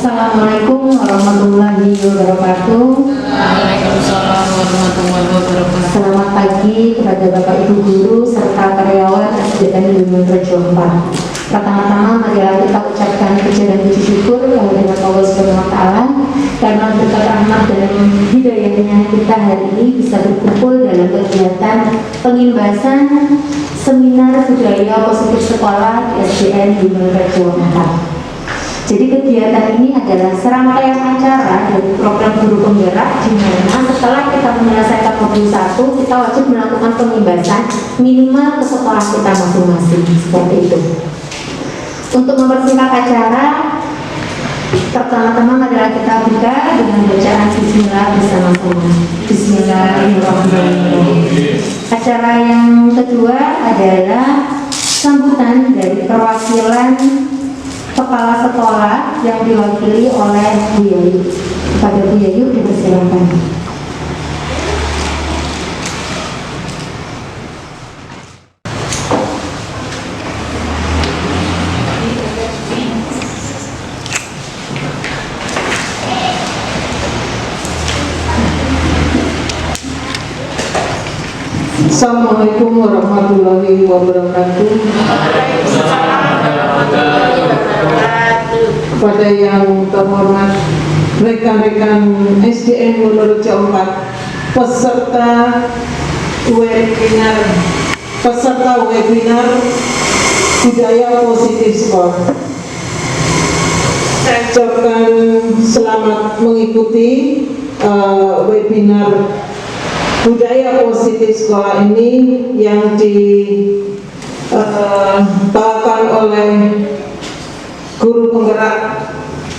Assalamualaikum warahmatullahi wabarakatuh. Waalaikumsalam warahmatullahi wabarakatuh. Selamat pagi kepada Bapak Ibu guru serta karyawan SDN Bumi Rejo 4. Pertama-tama marilah kita ucapkan puja dan puji syukur kehadirat Allah Subhanahu wa taala karena berkat rahmat dan hidayahnya kita hari ini bisa berkumpul dalam kegiatan pengimbasan seminar budaya positif sekolah di SDN Bumi Rejo 4. Jadi kegiatan ini adalah serangkaian acara dari program guru penggerak, di mana setelah kita menyelesaikan modul 1, kita wajib melakukan pengimbasan minimal ke sekolah kita masing-masing, seperti itu. Untuk mempersingkat acara, pertama-tama adalah kita buka dengan bacaan Bismillah bersama-sama. Bismillahirrahmanirrahim. Acara yang kedua adalah sambutan dari perwakilan kepala sekolah yang diwakili oleh Bu Yayu. Kepada Bu Yayu dipersilakan. Assalamualaikum warahmatullahi wabarakatuh. Kepada yang terhormat rekan-rekan SDN Wonorejo 4, peserta webinar budaya positif sekolah, saya ucapkan selamat mengikuti webinar budaya positif sekolah ini yang dibawakan oleh guru penggerak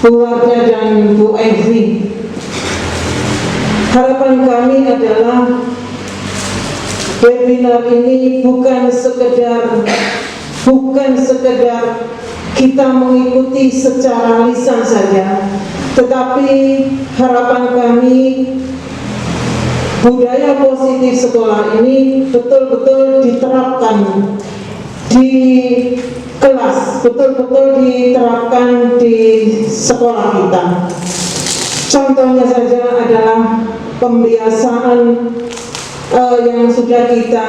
keluarga dan Bu Evi. Harapan kami adalah webinar ini bukan sekedar kita mengikuti secara lisan saja, tetapi harapan kami budaya positif sekolah ini betul-betul diterapkan di kelas, betul-betul diterapkan di sekolah kita. Contohnya saja adalah pembiasaan yang sudah kita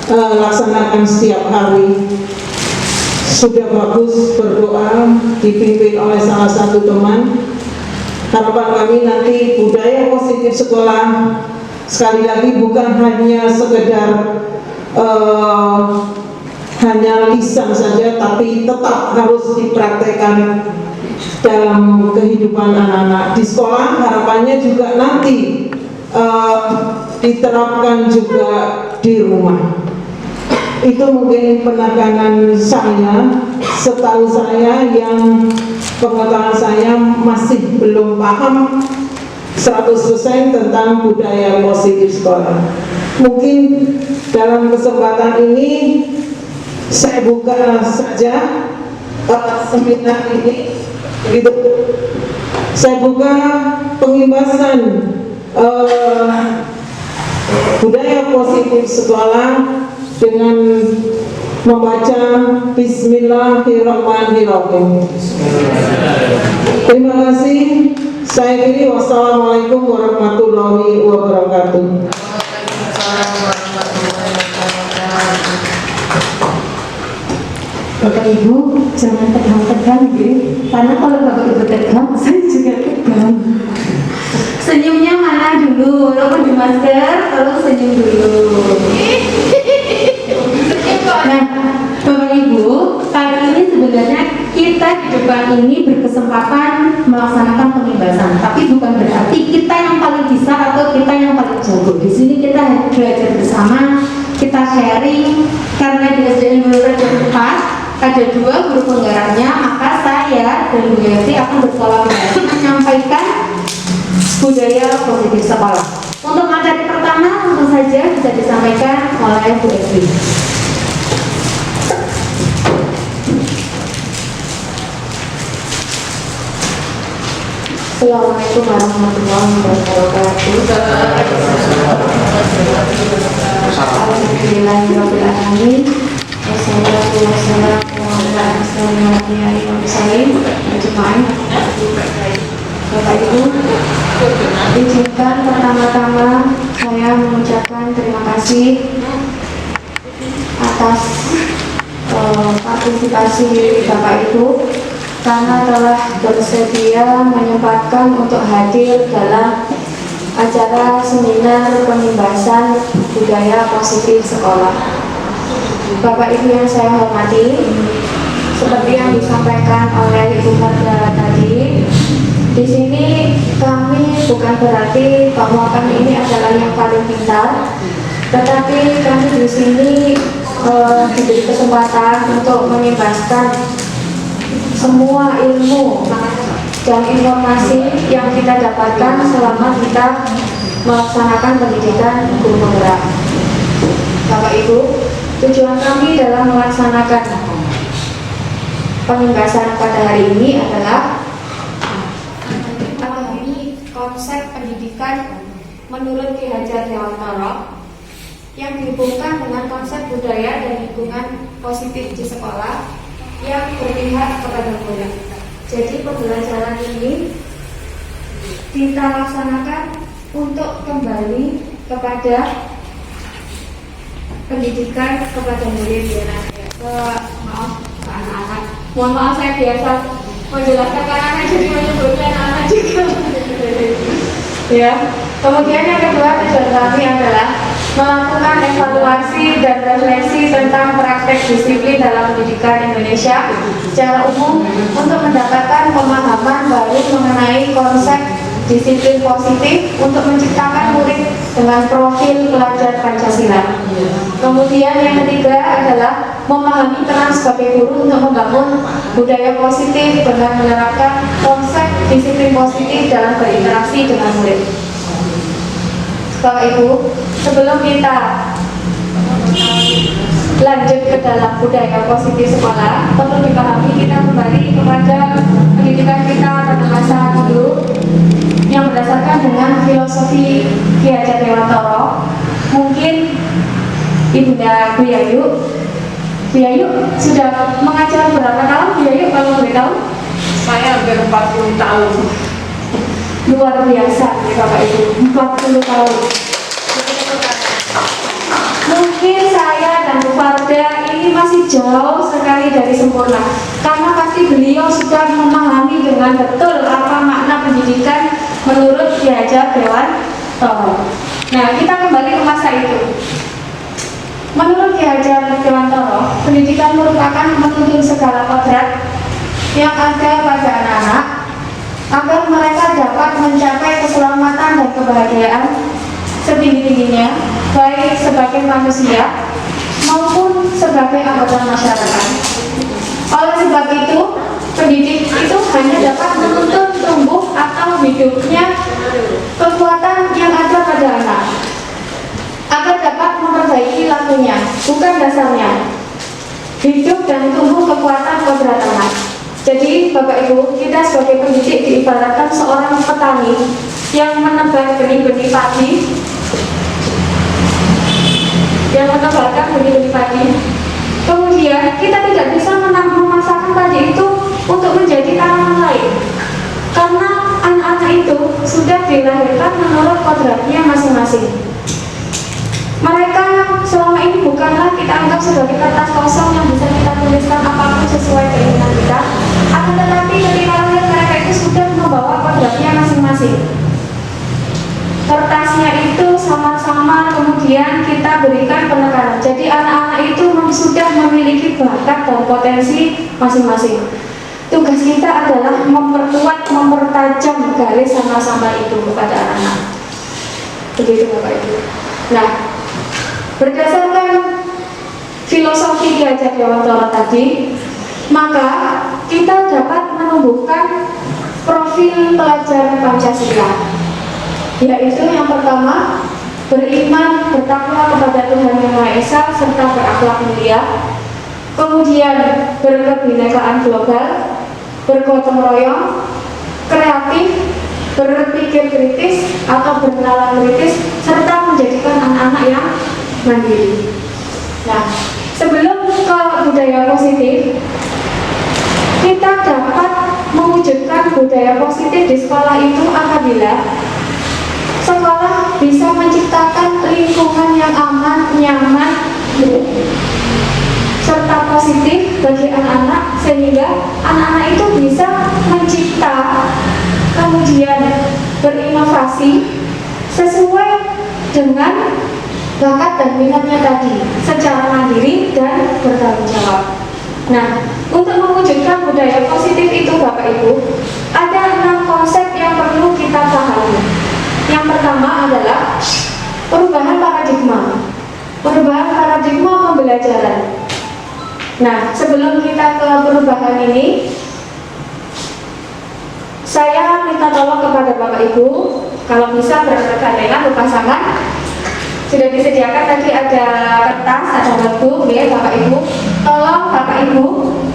laksanakan setiap hari. Sudah bagus berdoa, dipimpin oleh salah satu teman. Harapan kami nanti budaya positif sekolah sekali lagi bukan hanya sekedar hanya lisan saja, tapi tetap harus dipraktekkan dalam kehidupan anak-anak di sekolah. Harapannya juga nanti diterapkan juga di rumah. Itu mungkin penekanan saya. Setahu saya, yang pengetahuan saya masih belum paham 100% tentang budaya positif sekolah. Mungkin dalam kesempatan ini saya buka saja seminar ini, begitu. Saya buka pengimbasan budaya positif sekolah dengan membaca Bismillahirrahmanirrahim. Terima kasih. Saya kiri. Wassalamualaikum warahmatullahi wabarakatuh. Bapak Ibu jangan tegang-tegang gitu, karena kalau Bapak Ibu tegang, saya juga tegang. Senyumnya mana dulu, walaupun di masker, tolong senyum dulu. Nah, Bapak Ibu, kali ini sebenarnya kita di depan ini berkesempatan melaksanakan pengimbasan, tapi bukan berarti kita yang paling bisa atau kita yang paling jago. Di sini kita belajar bersama, kita sharing, karena di SDN Wonorejo 4 ada 2 guru penggeraknya, maka saya dan Bu Yati akan berkolaborasi menyampaikan budaya positif sekolah. Untuk materi pertama tentu saja bisa disampaikan oleh Bu Evi. Assalamualaikum warahmatullahi wabarakatuh. Alhamdulillahirrahmanirrahim. Wassalamualaikum warahmatullahi wabarakatuh. Bapak Ibu, izinkan pertama-tama saya mengucapkan terima kasih atas partisipasi Bapak Ibu karena telah bersedia menyempatkan untuk hadir dalam acara seminar pembahasan budaya positif sekolah. Bapak Ibu yang saya hormati, seperti yang disampaikan oleh Ibu Marga tadi, di sini kami bukan berarti bahwa kami ini adalah yang paling pintar, tetapi kami di sini diberi kesempatan untuk membebaskan semua ilmu dan informasi yang kita dapatkan selama kita melaksanakan pendidikan guru penggerak. Bapak Ibu, tujuan kami dalam melaksanakan pembahasan pada hari ini adalah memahami konsep pendidikan menurut Ki Hajar Dewantara yang dihubungkan dengan konsep budaya dan lingkungan positif di sekolah yang berpihak kepada murid. Jadi pembelajaran ini kita laksanakan untuk kembali kepada pendidikan kepada murid ya. Maaf ke anak-anak. Mohon maaf saya biasa menjelaskan ke anak-anak jadi menyebutkan anak-anak juga. Ya. Kemudian yang kedua tujuan kami adalah melakukan evaluasi dan refleksi tentang praktek disiplin dalam pendidikan Indonesia secara umum untuk mendapatkan pemahaman baru mengenai konsep disiplin positif untuk menciptakan murid dengan profil pelajar Pancasila. Kemudian yang ketiga adalah memahami peran sebagai guru untuk membangun budaya positif dengan menerapkan konsep disiplin positif dalam berinteraksi dengan murid. Bapak Ibu, sebelum kita lanjut ke dalam budaya positif sekolah, perlu dipahami kita kembali kepada pendidikan kita pada masa dulu yang berdasarkan dengan filosofi Ki Hajar Dewantara. Mungkin Ibunda Bu Yayu sudah mengajar berapa tahun Bu Yayu kalau boleh tahu? Saya hampir 40 tahun. Luar biasa ya Bapak Ibu, 40 tahun. Mungkin saya dan Bu Farda ini masih jauh sekali dari sempurna, karena pasti beliau sudah memahami dengan betul apa makna pendidikan menurut Ki Hajar Dewantara. Nah, kita kembali ke masa itu. Menurut Ki Hajar Dewantara, pendidikan merupakan menuntun segala kodrat yang ada pada anak-anak agar mereka dapat mencapai keselamatan dan kebahagiaan setinggi-tingginya, baik sebagai manusia maupun sebagai anggota masyarakat. Oleh sebab itu, pendidik itu hanya dapat menuntun tumbuh atau hidupnya kekuatan yang ada pada anak, agar dapat memperbaiki lakunya, bukan dasarnya. Hidup dan tumbuh kekuatan kodrat anak. Jadi Bapak Ibu, kita sebagai pendidik diibaratkan seorang petani yang menebar benih-benih padi, kemudian kita tidak bisa memasakkan padi itu untuk menjadi tanaman lain, karena anak-anak itu sudah dilahirkan menurut kodratnya masing-masing. Mereka selama ini bukanlah kita anggap sebagai kertas kosong yang bisa kita tuliskan apapun sesuai keinginan kita, akan tetapi ketika lahir mereka itu sudah membawa kodratnya masing-masing. Kertasnya itu sama-sama kemudian kita berikan penekanan. Jadi anak-anak itu sudah memiliki bakat dan potensi masing-masing. Tugas kita adalah memperkuat, mempertajam garis sama-sama itu kepada anak-anak. Begitu Bapak Ibu. Nah, berdasarkan filosofi Ki Hajar Dewantara tadi, maka kita dapat menumbuhkan profil pelajar Pancasila, yaitu yang pertama, beriman, bertakwa kepada Tuhan Yang Maha Esa serta berakhlak mulia. Kemudian berkebinekaan global, bergotong royong, kreatif, berpikir kritis atau bernalar kritis, serta menjadikan anak-anak yang mandiri. Nah, sebelum ke budaya positif, kita dapat mewujudkan budaya positif di sekolah itu apabila sekolah bisa menciptakan lingkungan yang aman, nyaman, serta positif bagi anak-anak, sehingga anak-anak itu bisa mencipta, kemudian berinovasi sesuai dengan bakat dan minatnya tadi, secara mandiri dan bertanggung jawab. Nah, untuk mewujudkan budaya positif itu Bapak Ibu, ada 6 konsep yang perlu kita pahami. Yang pertama adalah perubahan paradigma. Perubahan paradigma pembelajaran. Nah, sebelum kita ke perubahan ini, saya minta tolong kepada Bapak Ibu, kalau bisa bergandengan berpasangan. Sudah disediakan tadi ada kertas, ada buku, ya Bapak Ibu. Tolong Bapak Ibu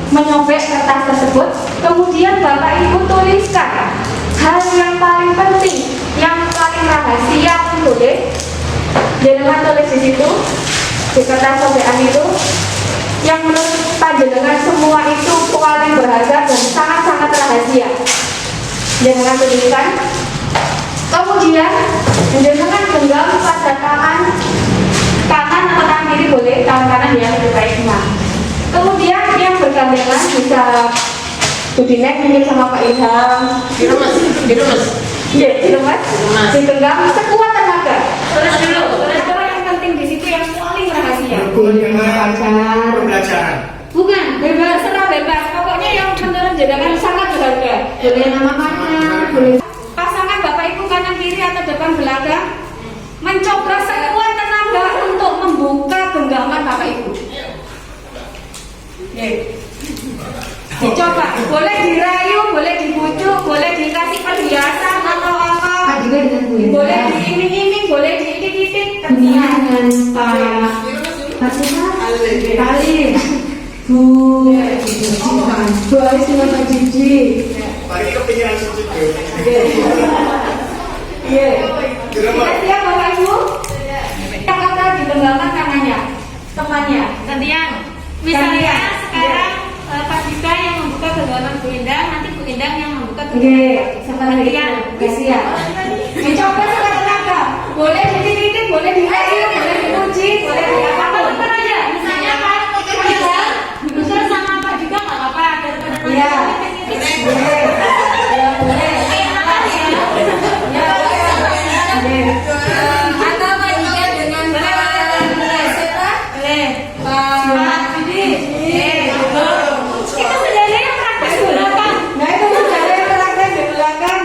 menyobek kertas tersebut, kemudian Bapak Ibu tuliskan hal yang paling penting, yang paling rahasia pun boleh. Jangan tulis di situ, di kertas sobekan itu, yang menurut panjenengan semua itu paling berharga dan sangat-sangat rahasia. Jangan tuliskan. Kemudian panjenengan genggam pada tangan kanan atau tangan kiri boleh, tangan kanan ya lebih baik. Nah, kemudian yang bergandengan bisa Budinek mungkin sama Pak Ilham. Diremes. Iya, diremes. Digenggam sekuat tenaga. Tulis dulu. Apa yang penting di situ yang paling rahasia? Pembelajaran. Bukan, bebas, serah bebas. Pokoknya yang menurut jenengan sangat berharga. Boleh nama-namanya, boleh. Pasangan Bapak Ibu kanan kiri atau depan belakang mencoba sekuat tenaga untuk membuka genggaman Bapak Ibu. Dicoba, boleh dirayu, boleh dibujuk, boleh dikasih perhiasan atau apa. Boleh diiming-iming, boleh diitik-itik. Dengan Pak Kali. Bu Aris dengan Pak Cici. Bagi kepikiran suci. Iya. Kita siap Bapak Ibu? Kita kata di genggaman tangannya, temannya. Gantian. Misalnya sekarang Pak Dika yang membuka genggaman Bu Indang, nanti Bu Indang yang membuka genggaman. Gantian. Siap. Dicoba sekuat tenaga. Boleh diitik-itik, boleh dirayu, boleh dipuji, boleh diapa-apa aja. Misalnya Pak Indang betul sama Pak Dika nggak apa-apa daripada Iya. boleh. Atau Pak Dika dengan Pak Didi. Kita sudah ada yang praktek di belakang. Nah itu sudah ada yang praktek di belakang.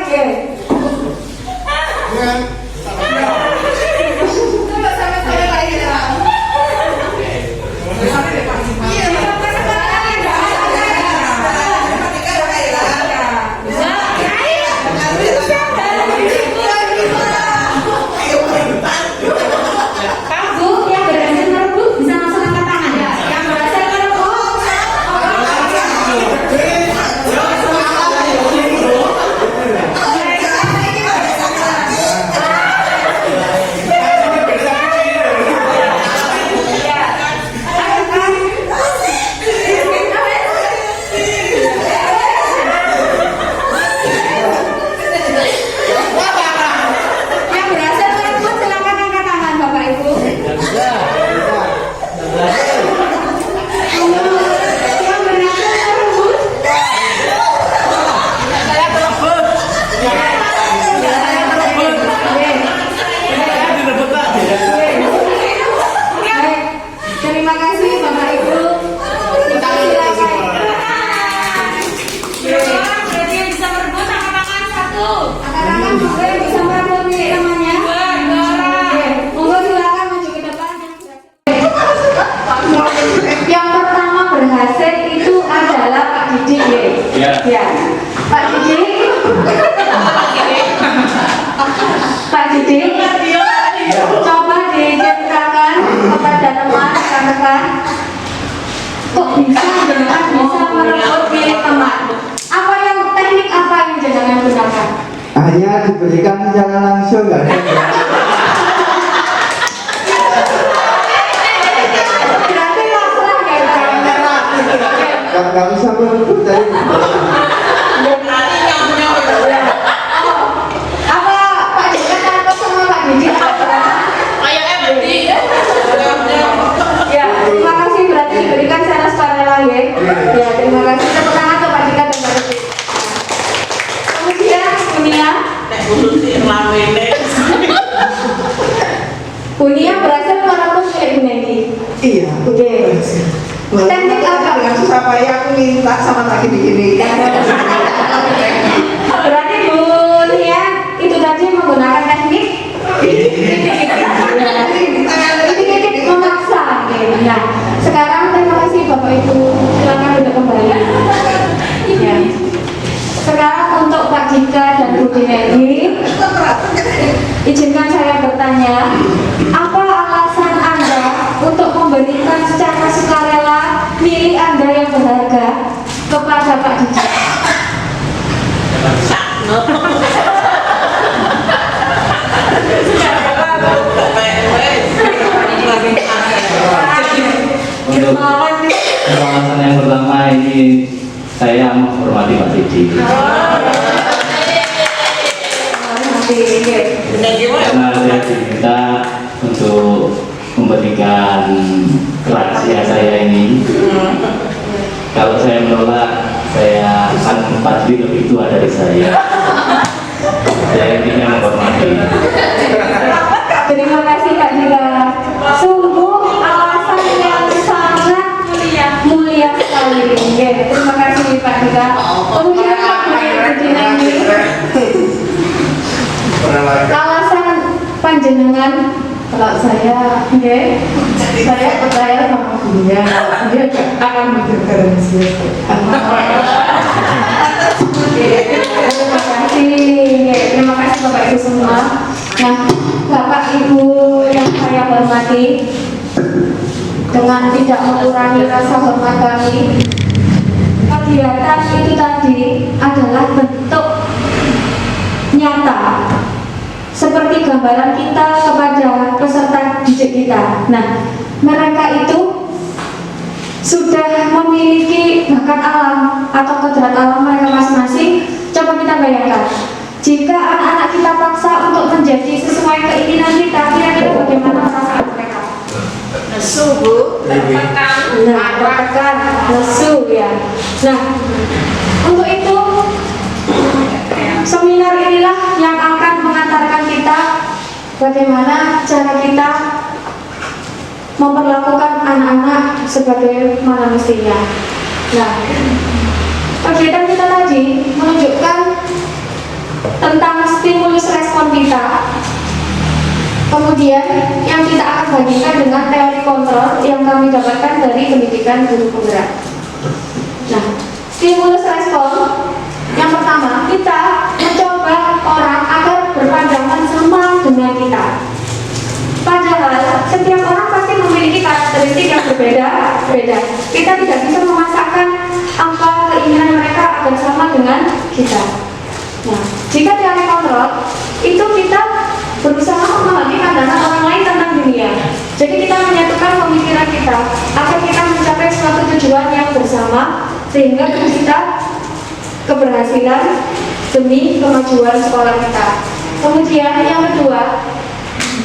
Ya. Ya. Pak Didi. Pak Didi. Coba diceritakan kepada teman rekan-rekan. Kok bisa jenengan bisa merebut milik teman? Teknik apa yang jenengan gunakan? Hanya diberikan secara langsung, nggak ada. Berarti pasrah ya, Nggak bisa merebut dari. Apa Pak Didi takut sama Pak Didi? Ya, terima kasih berarti diberikan secara sukarela ya. Ya, terima kasih. Tepuk tangan untuk Pak Didi dan Pak Didi. Kemudian Bunia berhasil merebut milik Bu Nedi. Iya. Oke. Teknik apa? Dengan susah payah aku minta sama lagi begini. Berarti Bu Nia itu tadi menggunakan teknik titik memaksa. Nah, sekarang terima kasih Bapak Ibu. Silakan duduk kembali. Ya. Sekarang untuk Pak Jika dan Bu Dinedi, izinkan saya bertanya, apa alasan Anda untuk memberikan secara sukarela milik Anda yang berharga kepada Pak Jika? Untuk alasan yang pertama ini saya menghormati Pak Didi karena saya diminta untuk memberikan rahasia saya ini. Kalau saya menolak, saya akan Pak Didi lebih tua dari saya. Saya intinya menghormati. Terima kasih Kak Jika. Sungguh alasan yang sangat mulia sekali. Oke, terima kasih Pak Jika. Kemudian Pak Dinedi, alasan panjenengan kalau saya, saya percaya sama dia akan mendengar terima kasih Bapak Ibu semua. Nah, Bapak Ibu yang saya hormati, dengan tidak mengurangi rasa hormat kami, kegiatan itu tadi adalah bentuk nyata seperti gambaran kita kepada peserta didik kita. Nah, mereka itu sudah memiliki bakat alam atau kodrat alam mereka masing-masing. Coba kita bayangkan, jika anak-anak kita paksa untuk menjadi sesuai keinginan kita, kira-kira bagaimana perasaan mereka? Nesu, Bu. Tertekan, nesu ya. Nah, untuk itu seminar inilah yang akan mengantarkan kita bagaimana cara kita memperlakukan anak-anak sebagai mana mestinya. Nah, kegiatan kita tadi menunjukkan tentang stimulus respon kita. Kemudian yang kita akan bandingkan dengan teori kontrol yang kami dapatkan dari pendidikan guru penggerak. Nah, stimulus respon yang pertama, kita mencoba orang agar berpandangan sama dengan kita. Padahal setiap orang pasti memiliki karakteristik yang berbeda-beda. Kita tidak bisa memaksakan apa keinginan mereka agar sama dengan kita. Nah, jika teori kontrol itu kita berusaha memahami pandangan orang lain tentang dunia. Jadi kita menyatukan pemikiran kita agar kita mencapai suatu tujuan yang bersama sehingga kita keberhasilan demi kemajuan sekolah kita. Kemudian yang kedua,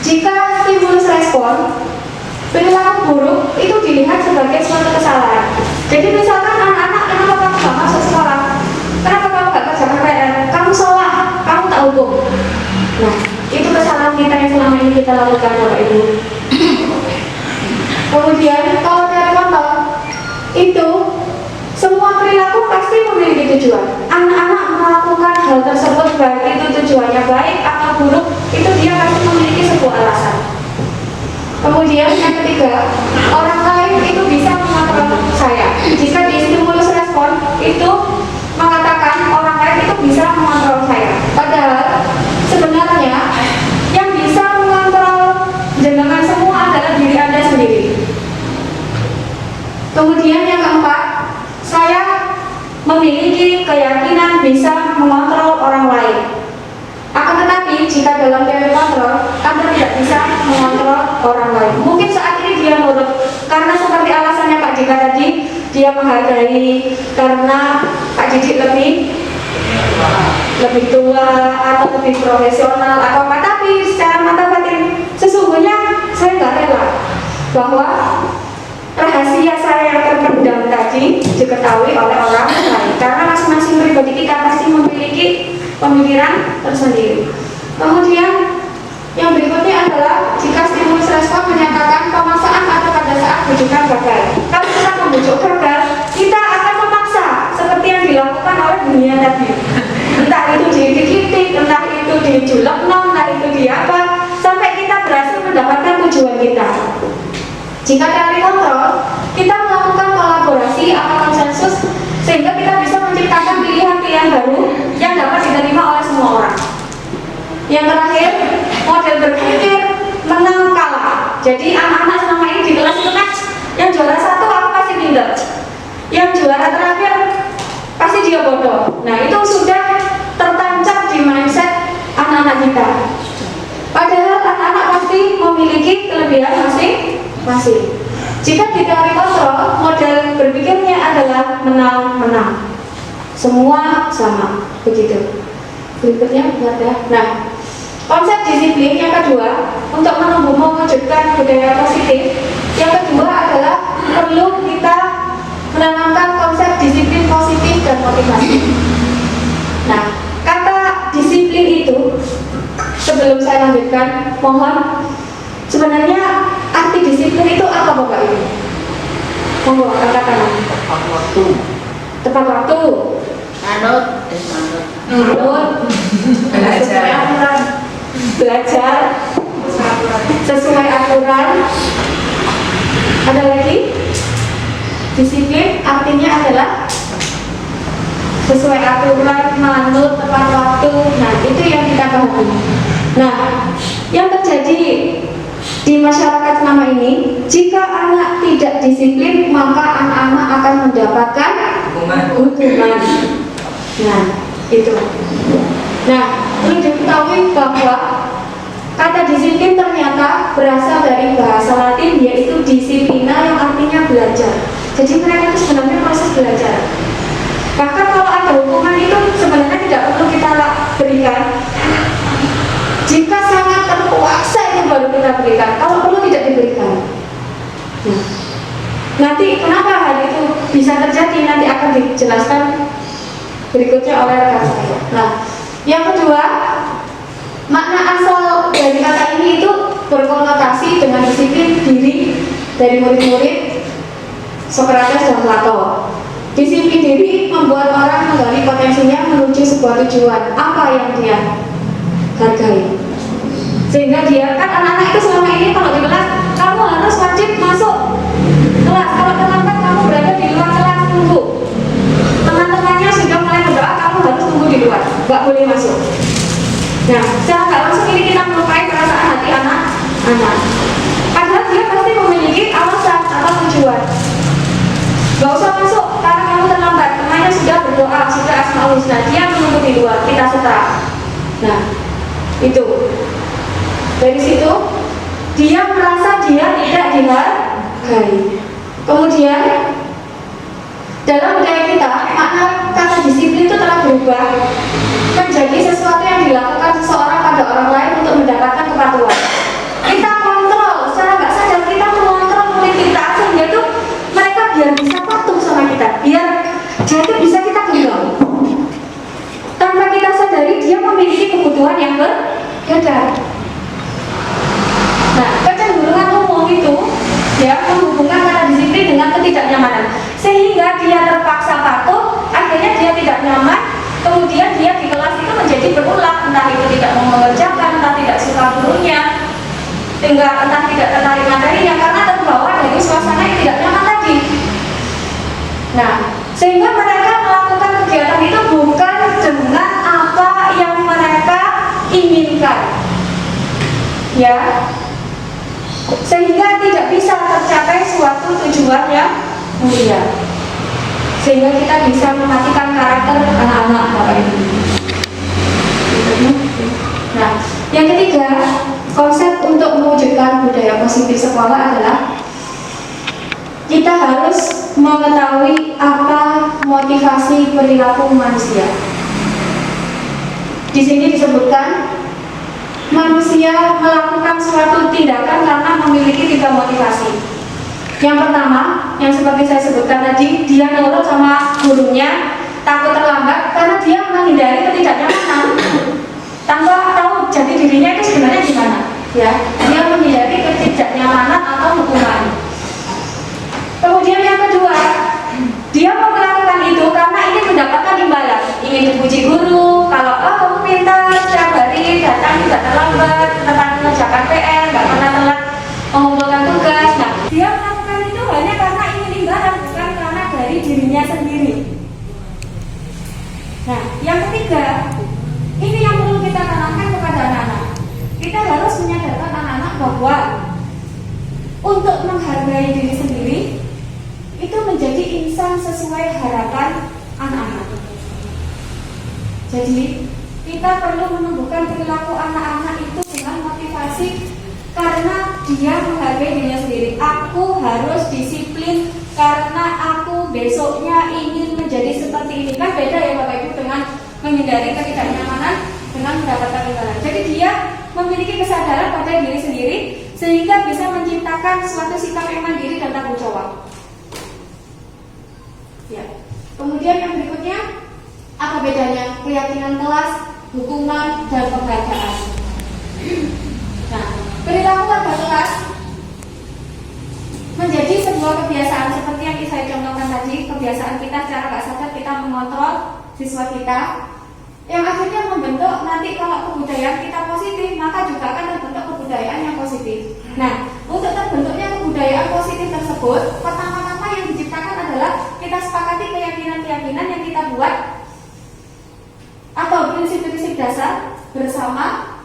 jika stimulus respon perilaku buruk itu dilihat sebagai suatu kesalahan. Jadi misalkan anak-anak, kenapa kamu gak masuk sekolah? Kenapa kamu gak kerjakan PR? Kamu salah, kamu tak hukum. Nah, itu kesalahan kita yang selama ini kita lakukan, Bapak Ibu. Kemudian kalau teori kontrol itu semua perilaku pasti memiliki tujuan. Anak-anak melakukan hal tersebut baik itu tujuannya baik atau buruk, itu dia pasti memiliki sebuah alasan. Kemudian yang ketiga, orang lain itu bisa mengontrol saya. Jika di stimulus respon itu memiliki keyakinan bisa mengontrol orang lain. Akan tetapi jika dalam teori kontrol, Anda tidak bisa mengontrol orang lain. Mungkin saat ini dia nurut karena seperti alasannya Pak Dika tadi, dia menghargai karena Pak Didik lebih tua atau lebih profesional atau apa. Tapi secara mata batin sesungguhnya saya nggak rela bahwa rahasia saya yang terpendam tadi diketahui oleh orang lain, karena masing-masing pribadi kita pasti memiliki pemikiran tersendiri. Kemudian yang berikutnya adalah jika stimulus respon menyatakan pemaksaan atau pada saat bujukan gagal. Kalau kita membujuk gagal, kita akan memaksa seperti yang dilakukan oleh dunia tadi. Entah itu dididik, entah itu dijulek, entah itu di apa, sampai kita berhasil mendapatkan tujuan kita. Jika teori kontrol, kita melakukan kolaborasi atau konsensus sehingga kita bisa menciptakan pilihan-pilihan baru yang dapat diterima oleh semua orang. Yang terakhir, model berpikir menang kalah. Jadi anak-anak selama ini di kelas itu match, yang juara satu aku pasti pinter, yang juara terakhir pasti dia bodoh. Nah itu sudah tertancap di mindset anak-anak kita. Padahal anak-anak pasti memiliki kelebihan masing-masing. Jika di teori kontrol, model berpikirnya adalah menang-menang, semua sama, begitu. Berikutnya ada. Nah, konsep disiplin yang kedua untuk mewujudkan budaya positif. Yang kedua adalah perlu kita menanamkan konsep disiplin positif dan motivasi. Nah, kata disiplin itu sebelum saya lanjutkan, mohon sebenarnya arti disiplin itu apa Bapak Ibu? Monggo angkat tangan. Tepat waktu. Anut. Belajar sesuai aturan. Ada lagi? Disiplin artinya adalah sesuai aturan, manut, tepat waktu. Nah, itu yang kita pahami. Nah, yang terjadi di masyarakat selama ini, jika anak tidak disiplin, maka anak-anak akan mendapatkan hukuman. Nah, itu. Nah, perlu diketahui bahwa kata disiplin ternyata berasal dari bahasa Latin, yaitu disiplina, yang artinya belajar. Jadi mereka itu sebenarnya proses belajar. Bahkan kalau ada hukuman itu sebenarnya tidak perlu kita berikan. Jika sangat terpaksa itu baru kita berikan. Kalau perlu tidak diberikan. Nah, nanti kenapa hal itu bisa terjadi nanti akan dijelaskan berikutnya oleh rekan saya. Nah, yang kedua, makna asal dari kata ini itu berkonotasi dengan disiplin diri dari murid-murid Socrates dan Plato. Disiplin diri membuat orang menggali potensinya menuju sebuah tujuan apa yang dia hargai. Sehingga dia kan anak-anak itu selama ini kalau di kelas kamu harus wajib masuk kelas. Kalau terlambat kamu berada di luar kelas tunggu. Teman-temannya sudah mulai berdoa, kamu harus tunggu di luar, nggak boleh masuk. Nah, secara nggak langsung ini kita melukai perasaan hati anak-anak. Padahal dia pasti memiliki alasan atau tujuan. Gak usah masuk karena kamu terlambat. Temannya sudah berdoa, sudah asmaul husna, dia menunggu di luar, kita seterah. Nah, itu. Dari situ dia merasa dia tidak dihargai. Kemudian dalam budaya kita, makna kata disiplin itu telah berubah menjadi sesuatu yang dilakukan seseorang pada orang lain untuk mendapatkan kepatuhan. Kita kontrol, secara nggak sadar kita mengontrol murid kita sehingga itu mereka biar bisa patuh sama kita, biar dia itu bisa kita genggam. Tanpa kita sadari dia memiliki kebutuhan yang berbeda. Nah, kecenderungan umum itu ya menghubungkan kata disiplin dengan ketidaknyamanan, sehingga dia terpaksa patuh, akhirnya dia tidak nyaman, kemudian dia di kelas itu menjadi berulang, entah itu tidak mau mengerjakan, entah tidak suka gurunya, entah tidak tertarik materinya karena terbawa dari suasana yang tidak nyaman tadi. Nah, sehingga mereka melakukan kegiatan itu bukan dengan apa yang mereka inginkan, ya, sehingga tidak bisa tercapai suatu tujuan yang mulia. sehingga kita bisa mematikan karakter anak-anak Bapak Ibu. Nah, yang ketiga, konsep untuk mewujudkan budaya positif sekolah adalah kita harus mengetahui apa motivasi perilaku manusia. Di sini disebutkan manusia melakukan suatu tindakan karena memiliki 3 motivasi. Yang pertama, yang seperti saya sebutkan tadi, dia nurut sama gurunya, takut terlambat karena dia menghindari ketidaknyamanan tanpa tahu jati dirinya itu sebenarnya gimana. Ya, dia menghindari ketidaknyamanan atau hukuman. Kemudian yang kedua, dia mau melakukan itu karena ingin mendapatkan imbalan, ingin dipuji guru, kalau kamu pintar, setiap hari datang tidak terlambat, tetap mengerjakan PR, nggak pernah telat mengumpulkan tugas. Nah, dia melakukan itu hanya karena ingin imbalan, bukan karena dari dirinya sendiri. Nah, yang ketiga, ini yang perlu kita tanamkan kepada anak-anak. Kita harus menyadarkan anak-anak bahwa untuk menghargai diri sendiri itu menjadi insan sesuai harapan anak-anak. Jadi kita perlu menumbuhkan perilaku anak-anak itu dengan motivasi karena dia menghargai dirinya sendiri. Aku harus disiplin karena aku besoknya ingin menjadi seperti ini. Kan beda ya Bapak Ibu dengan menghindari ketidaknyamanan dengan mendapatkan imbalan. Jadi dia memiliki kesadaran pada diri sendiri sehingga bisa menciptakan suatu sikap yang mandiri dan tanggung jawab. Ya. Kemudian yang berikutnya, apa bedanya keyakinan kelas, hukuman, dan penghargaan? Nah, perilaku warga kelas menjadi sebuah kebiasaan seperti yang saya contohkan tadi. Kebiasaan kita secara nggak sadar kita mengontrol siswa kita, yang akhirnya membentuk nanti kalau kebudayaan kita positif, maka juga akan terbentuk kebudayaan yang positif. Nah, untuk terbentuknya kebudayaan positif tersebut, pertama-tama yang diciptakan adalah kita sepakati keyakinan-keyakinan yang kita buat atau prinsip-prinsip dasar bersama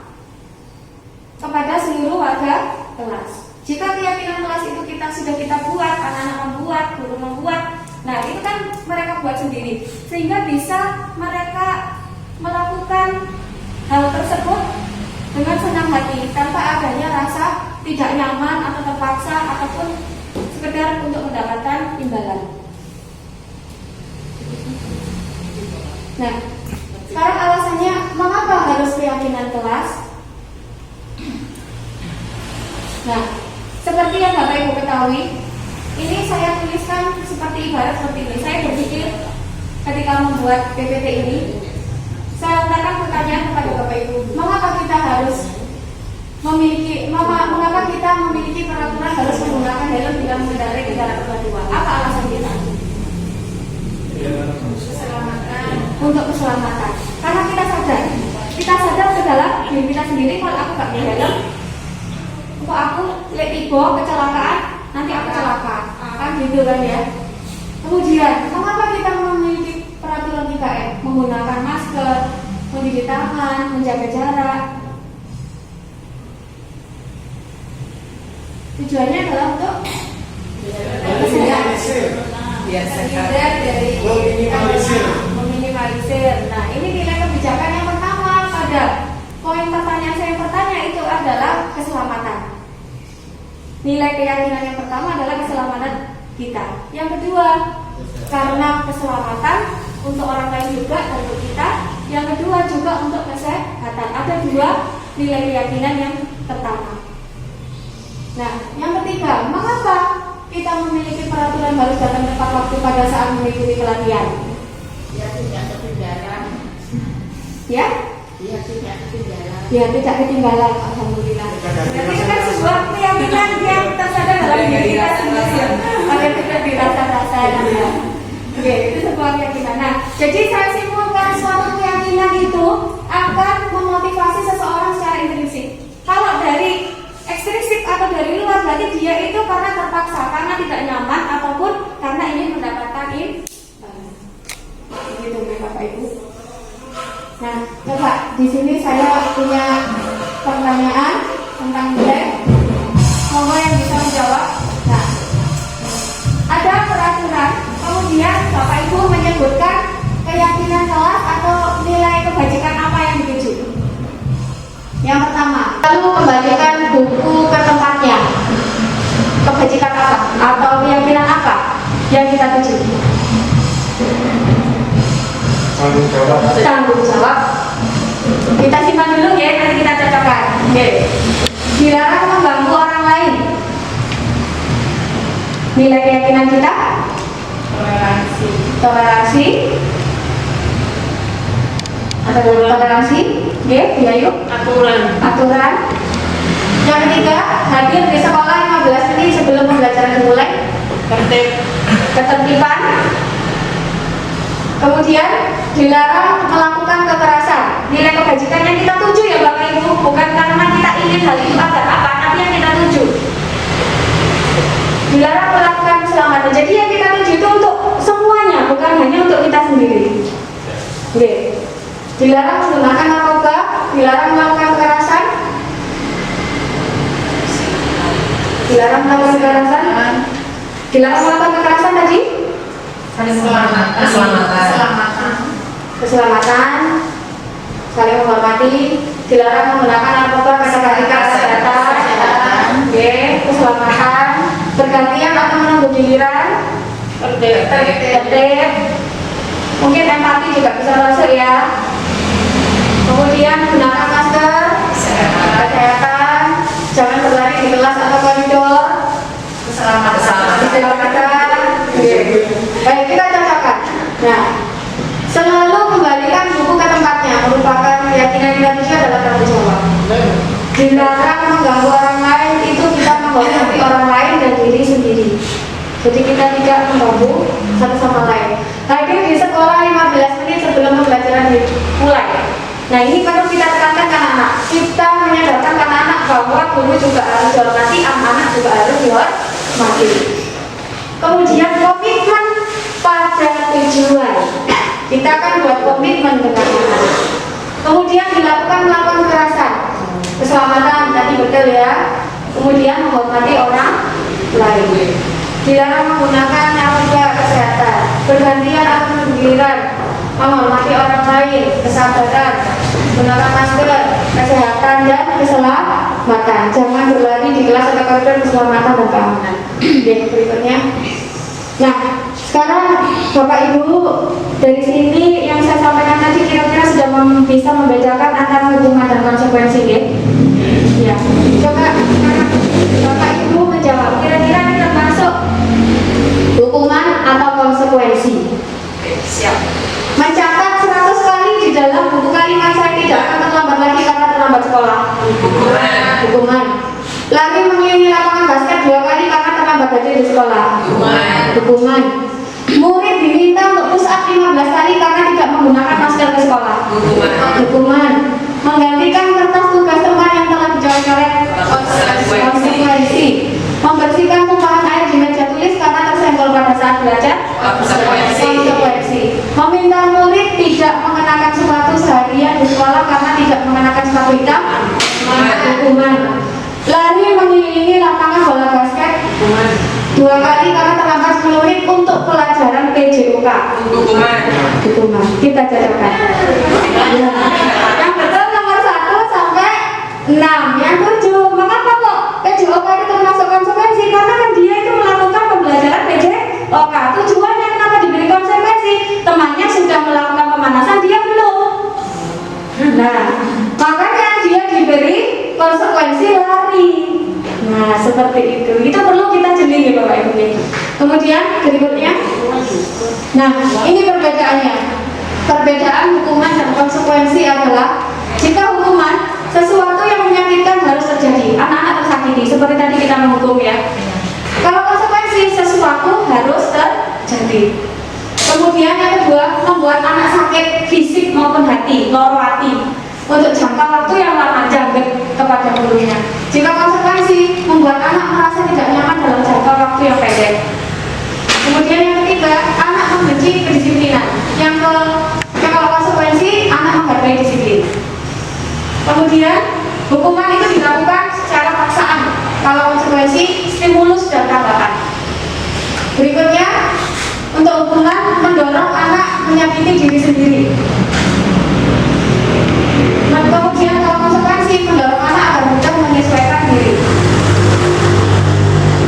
kepada seluruh warga kelas. Jika keyakinan kelas itu sudah kita buat, anak-anak membuat, guru membuat, nah itu kan mereka buat sendiri, sehingga bisa mereka melakukan hal tersebut dengan senang hati tanpa adanya rasa tidak nyaman atau terpaksa ataupun sekedar untuk mendapatkan imbalan. Nah, sekarang alasannya mengapa harus keyakinan kelas? Nah, seperti yang Bapak Ibu ketahui, ini saya tuliskan seperti ibarat seperti ini. Saya berpikir ketika membuat PPT ini, saya letakkan pertanyaan kepada Bapak Ibu, mengapa kita harus mengapa kita memiliki peraturan harus menggunakan helm bila mengendarai kendaraan roda 2? Apa alasan kita? Keselamatan. Untuk keselamatan. Karena kita sadar ke dalam diri kita sendiri, kalau aku nggak pakai helm, kok aku tiba kecelakaan, nanti aku celaka, kan gitu kan ya. Kemudian, mengapa kita memiliki peraturan 3M? Menggunakan masker, mencuci tangan, menjaga jarak. Tujuannya adalah untuk meminimalisir. Nah, ini nilai kebijakan yang pertama pada poin pertanyaan saya yang bertanya itu adalah keselamatan. Nilai keyakinan yang pertama adalah keselamatan kita. Yang kedua, karena keselamatan untuk orang lain juga dan untuk kita. Yang kedua juga untuk kesehatan. Ada 2 nilai keyakinan yang pertama. Nah, yang ketiga, mengapa kita memiliki peraturan harus datang tepat waktu pada saat mengikuti pelatihan? Biar tidak ketinggalan. Ya? Biar tidak ketinggalan. Biar tidak ketinggalan. Alhamdulillah. Jadi itu kan sebuah keyakinan yang tersadar dalam diri kita sendiri, agar tidak dirasa-rasa. Oke, itu sebuah keyakinan. Nah, jadi saya simpulkan suatu keyakinan itu akan memotivasi seseorang secara intrinsik. Kalau dari ekstrinsik atau dari luar, berarti dia itu karena terpaksa, karena tidak nyaman ataupun karena ingin mendapatkan begitu ya Bapak Ibu. Nah, coba di sini saya punya pertanyaan tentang nilai. Monggo yang bisa menjawab. Nah, ada peraturan, kemudian Bapak Ibu Tanggung jawab. Kita simpan dulu ya, nanti kita cocokkan. Oke. Dilarang mengganggu orang lain. Nilai keyakinan kita? Toleransi. Toleransi. Ada toleransi? Oke, ya yuk. Aturan. Yang ketiga, hadir di sekolah 15 menit sebelum pembelajaran dimulai. Ketertiban. Kemudian dilarang melakukan kekerasan. Nilai kebajikan yang kita tuju ya Bapak Ibu, bukan karena kita ingin hal itu agar apa, tapi yang kita tuju. Dilarang melakukan keselamatan. Jadi yang kita tuju itu untuk semuanya, bukan hanya untuk kita sendiri. Oke. Dilarang menggunakan narkoba, dilarang melakukan kekerasan. Dilarang melakukan kekerasan. Dilarang melakukan kekerasan tadi. Keselamatan, saling menghormati, dilarang menggunakan narkoba, kata-kata kesehatan, keselamatan, bergantian atau menunggu giliran, tertib, mungkin empati juga bisa masuk ya. Kemudian gunakan masker, kesehatan, jangan berlari di kelas atau koridor, keselamatan. Baik, kita cocokkan. Nah, selalu kembalikan buku ke tempatnya merupakan keyakinan Indonesia adalah tanggung jawab. Dilarang mengganggu orang lain, itu kita menghormati orang lain dan diri sendiri. Jadi kita tidak mengganggu satu sama lain. Hadir di sekolah 15 menit sebelum pembelajaran dimulai. Nah, ini perlu kita tekankan ke anak-anak. Kita menyadarkan ke anak-anak bahwa guru juga harus dihormati, anak-anak juga harus dihormati. Kemudian komitmen pada tujuan. Kita akan buat komitmen dengan anak-anak. Kemudian melakukan kekerasan, keselamatan tadi betul ya. Kemudian menghormati orang lain. Dilarang menggunakan narkoba, kesehatan, bergantian atau bergiliran, menghormati orang lain, kesabaran, menggunakan masker, kesehatan dan keselamatan. Jangan berlari di kelas atau koridor, keselamatan dan keamanan. Yang berikutnya. Nah, sekarang Bapak Ibu dari sini yang saya sampaikan tadi kira-kira sudah bisa membedakan antara hukuman dan konsekuensi ya? Ya. Coba sekarang Bapak Ibu menjawab kira-kira ini termasuk hukuman atau konsekuensi? Siap. Mencatat 100 kali di dalam buku kalimat saya tidak akan terlambat lagi karena terlambat sekolah. Hukuman. Lari mengelilingi lapangan basket 2 kali karena terlambat hadir di sekolah. Hukuman. Murid diminta untuk push up 15 kali karena tidak menggunakan masker ke sekolah. Hukuman. Menggantikan kertas tugas teman yang telah dicoret-coret. Konsekuensi. Membersihkan tumpahan air di meja tulis karena tersenggol pada saat belajar. Konsekuensi. Meminta murid tidak mengenakan sepatu seharian di sekolah karena tidak mengenakan sepatu hitam. Hukuman. Lari mengelilingi lapangan bola basket 2 kali karena terlambat 10 menit untuk pelajaran PJOK. Hukuman. Kita cocokkan. Yang betul nomor 1 sampai 6. Yang 7. Mengapa kok PJOK itu termasuk konsekuensi? Karena kan dia itu melakukan pembelajaran PJOK. Tujuannya kenapa diberi konsekuensi? Temannya sudah melakukan pemanasan, dia belum. Nah, makanya dia diberi konsekuensi lari. Nah, seperti itu. Itu perlu kita jeli ya Bapak Ibu. Kemudian berikutnya. Nah, ini perbedaannya. Perbedaan hukuman dan konsekuensi adalah jika hukuman sesuatu yang menyakitkan harus terjadi, anak-anak tersakiti, seperti tadi kita menghukum ya. Kalau konsekuensi sesuatu harus terjadi. Kemudian yang kedua, membuat anak sakit fisik maupun hati, loro hati, untuk jangka waktu yang lama, janggut kepada gurunya. Jika konsekuensi membuat anak merasa tidak nyaman dalam jangka waktu yang pendek. Kemudian yang ketiga, anak membenci kedisiplinan. Yang kalau konsekuensi anak menghargai disiplin. Kemudian hukuman itu dilakukan secara paksaan. Kalau konsekuensi stimulus dan tambahan. Berikutnya, untuk hukuman mendorong anak menyakiti diri sendiri. Kemudian kalau konsekuensi mendorong anak agar mudah menyesuaikan diri.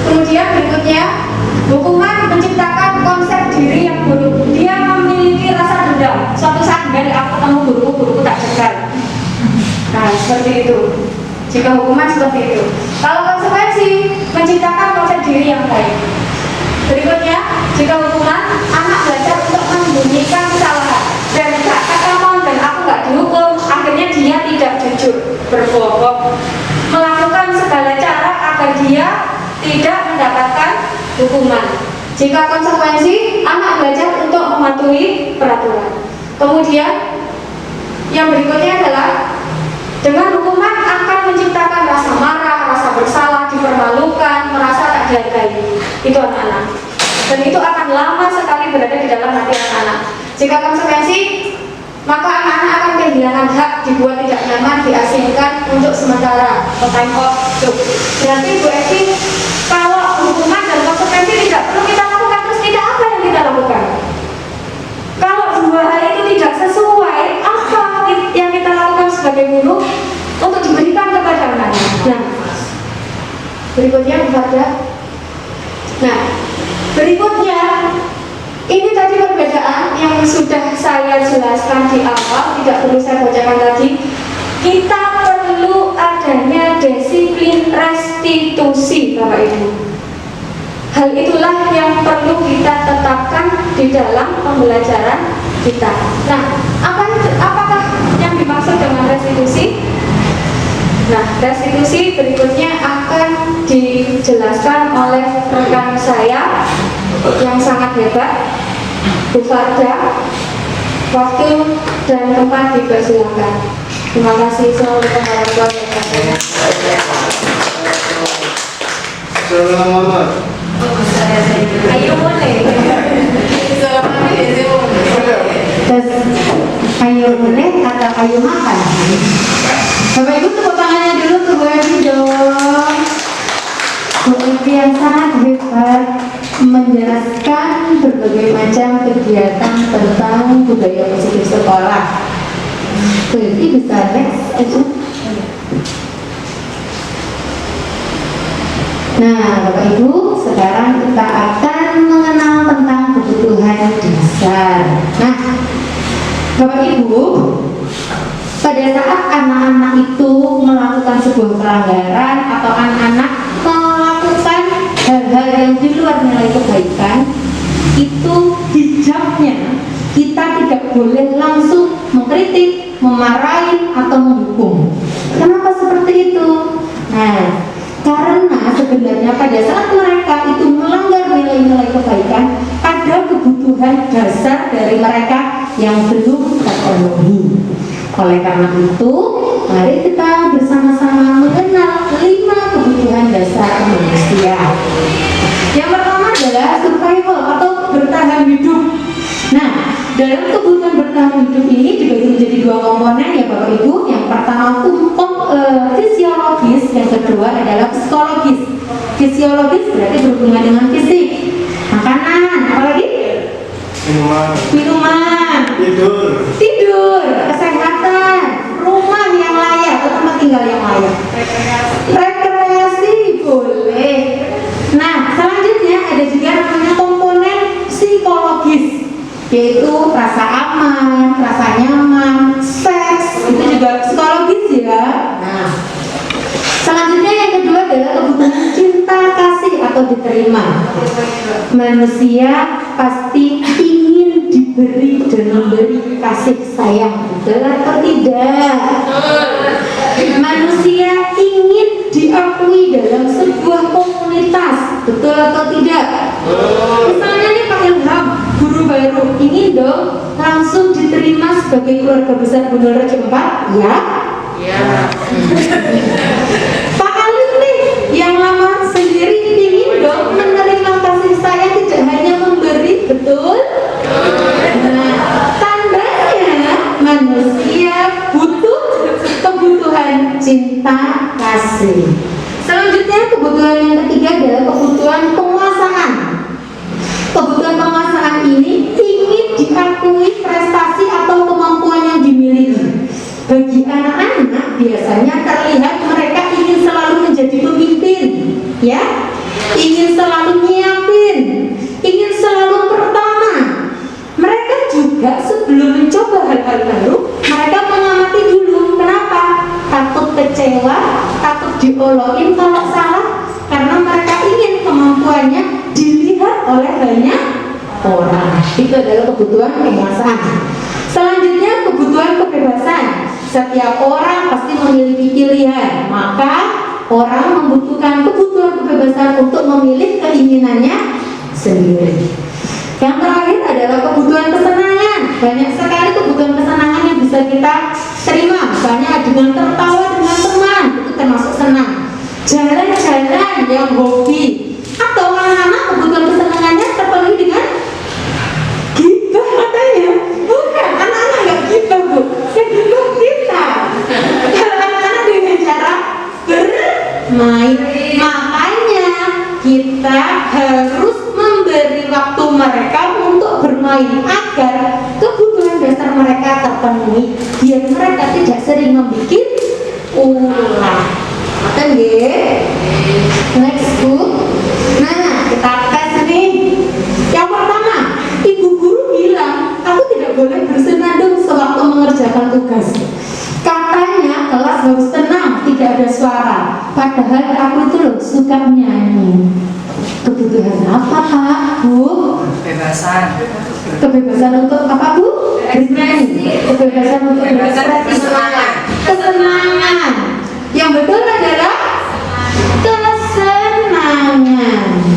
Kemudian berikutnya, hukuman menciptakan konsep diri yang buruk. Dia memiliki rasa dendam. Suatu saat seperti itu. Jika hukuman seperti itu. Kalau konsekuensi menciptakan konsep diri yang baik. Berikutnya, jika hukuman anak belajar untuk menyembunyikan kesalahan dan kamu dan aku nggak dihukum, akhirnya dia tidak jujur, berbohong, melakukan segala cara agar dia tidak mendapatkan hukuman. Jika konsekuensi anak belajar untuk mematuhi peraturan. Kemudian yang berikutnya adalah dengan hukuman akan menciptakan rasa marah, rasa bersalah, dipermalukan, merasa tak dihargai. Itu anak-anak. Dan itu akan lama sekali berada di dalam hati anak-anak. Jika konsekuensi, maka anak-anak akan kehilangan hak, dibuat tidak nyaman, diasingkan untuk sementara, time off. Berarti Bu Eti, kalau hukuman dan konsekuensi tidak perlu kita lakukan, terus tidak apa yang kita lakukan? Kalau dua hal itu tidak sesuai, apa yang kita lakukan sebagai guru untuk diberikan kepada anak? Nah, berikutnya kepada. Nah, berikutnya ini tadi perbedaan yang sudah saya jelaskan di awal, tidak perlu saya bacakan lagi. Kita perlu adanya disiplin restitusi, Bapak Ibu. Hal itulah yang perlu kita tetapkan di dalam pembelajaran kita. Nah, apakah yang dimaksud dengan restitusi? Nah, restitusi berikutnya akan dijelaskan oleh rekan saya yang sangat hebat, Bu Farda. Waktu dan tempat dipersilakan. Terima kasih seluruh penonton yang Selamat. Ayo boleh. Terus ayo boleh atau ayo makan? Bapak Ibu tepuk tangannya dulu ke Bu Evi dong. Bu Evi yang sangat hebat menjelaskan berbagai macam kegiatan tentang budaya positif sekolah. Bu Evi bisa next aja. Nah, Bapak Ibu, sekarang kita akan mengenal tentang kebutuhan dasar. Nah, Bapak Ibu, pada saat anak-anak itu melakukan sebuah pelanggaran atau anak-anak melakukan hal-hal yang di luar nilai kebaikan, itu hijabnya kita tidak boleh langsung mengkritik, memarahi, atau menghukum. Kenapa seperti itu? Nah, karena sebenarnya pada saat mereka itu melanggar nilai-nilai kebaikan, ada kebutuhan dasar dari mereka yang belum terpenuhi. Oleh karena itu, mari kita bersama-sama mengenal 5 kebutuhan dasar manusia. Yang pertama adalah survival atau bertahan hidup. Nah, dalam kebutuhan bertahan hidup ini dibagi menjadi 2 komponen ya Bapak Ibu. Yang pertama fisiologis, yang kedua adalah psikologis. Fisiologis berarti berhubungan dengan fisik, makanan, apalagi? Minuman, tidur, kesehatan, rumah yang layak atau tempat tinggal yang layak, rekreasi boleh. Nah, selanjutnya ada juga namanya komponen psikologis, yaitu rasa aman, rasa nyaman, seks, itu juga psikologis ya. Nah, selanjutnya yang kedua adalah kebutuhan cinta kasih atau diterima. Manusia pasti ingin diberi dan memberi kasih sayang, betul atau tidak? Manusia ingin diakui dalam sebuah komunitas, betul atau tidak? Misalnya nih Pak Ilham, guru baru, ingin dong langsung diterima sebagai keluarga besar Bunda Raja 4, ya? Ya. Pak Alif nih, yang lama sendiri ingin dong menerima kasih sayang, tidak hanya memberi, betul? Nah, tandanya manusia butuh kebutuhan cinta kasih. Selanjutnya kebutuhan yang ketiga adalah kebutuhan penguasaan. Kebutuhan penguasaan ini ingin diakui prestasi atau kemampuan yang dimiliki. Bagi anak-anak biasanya terlihat mereka ingin selalu menjadi pemimpin, ya, ingin selalu nyiapin, ingin selalu pertama. Mereka juga sebelum mencoba hal-hal baru, mereka mengamati dulu. Kenapa? Takut diolokin kalau salah karena mereka ingin kemampuannya dilihat oleh banyak orang. Itu adalah kebutuhan penguasaan. Selanjutnya kebutuhan kebebasan. Setiap orang pasti memiliki pilihan, maka orang membutuhkan kebutuhan kebebasan untuk memilih keinginannya sendiri. Yang terakhir adalah kebutuhan kesenangan. Banyak sekali kebutuhan kesenangan yang bisa kita terima. Misalnya dengan tertawa dengan teman, itu termasuk senang. Jalan-jalan yang hobi. Atau anak-anak kebutuhan kesenangannya terpenuhi dengan gibah katanya. Bukan, anak-anak nggak gibah bu. Yang gibah kita. Kalau anak-anak dengan cara bermain. Makanya kita harus memberi waktu mereka untuk bermain agar kebutuhan dasar mereka terpenuhi, biar mereka tidak sering membuat ulah. Oke, next book. Nah, kita tes nih. Yang pertama, ibu guru bilang aku tidak boleh bersenandung sewaktu mengerjakan tugas. Katanya kelas harus tenang, tidak ada suara. Padahal aku itu loh suka menyanyi. Kebutuhan apa Pak, Bu? Kebebasan. Kebebasan untuk apa Bu? Bernyanyi. Kebebasan untuk berekspresi. Kesenangan. Yang betul adalah kesenangan.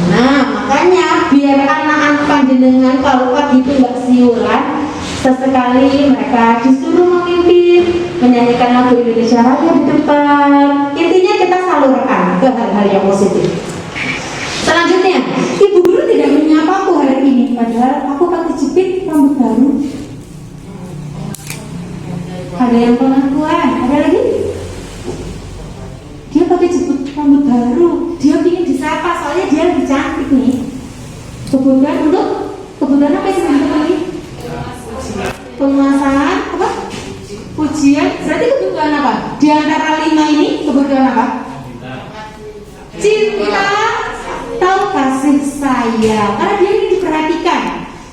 Nah, makanya biar anak-anak panjenengan kalau pagi itu nggak siulan, sesekali mereka disuruh memimpin, menyanyikan lagu Indonesia Raya di depan. Intinya kita salurkan ke hal-hal yang positif. Selanjutnya, ibu guru tidak menyapa aku hari ini, padahal aku pakai jepit rambut baru. Ada yang pengakuan, ada lagi? Dia pakai jepit rambut baru, dia ingin disapa soalnya dia lebih cantik nih. Kebutuhan untuk kebutuhan apa sih teman-teman ini? Penguasaan apa? Pujian. Berarti kebutuhan apa? Di antara 5 ini kebutuhan apa? Cinta, tahu kasih sayang. Karena dia ingin diperhatikan.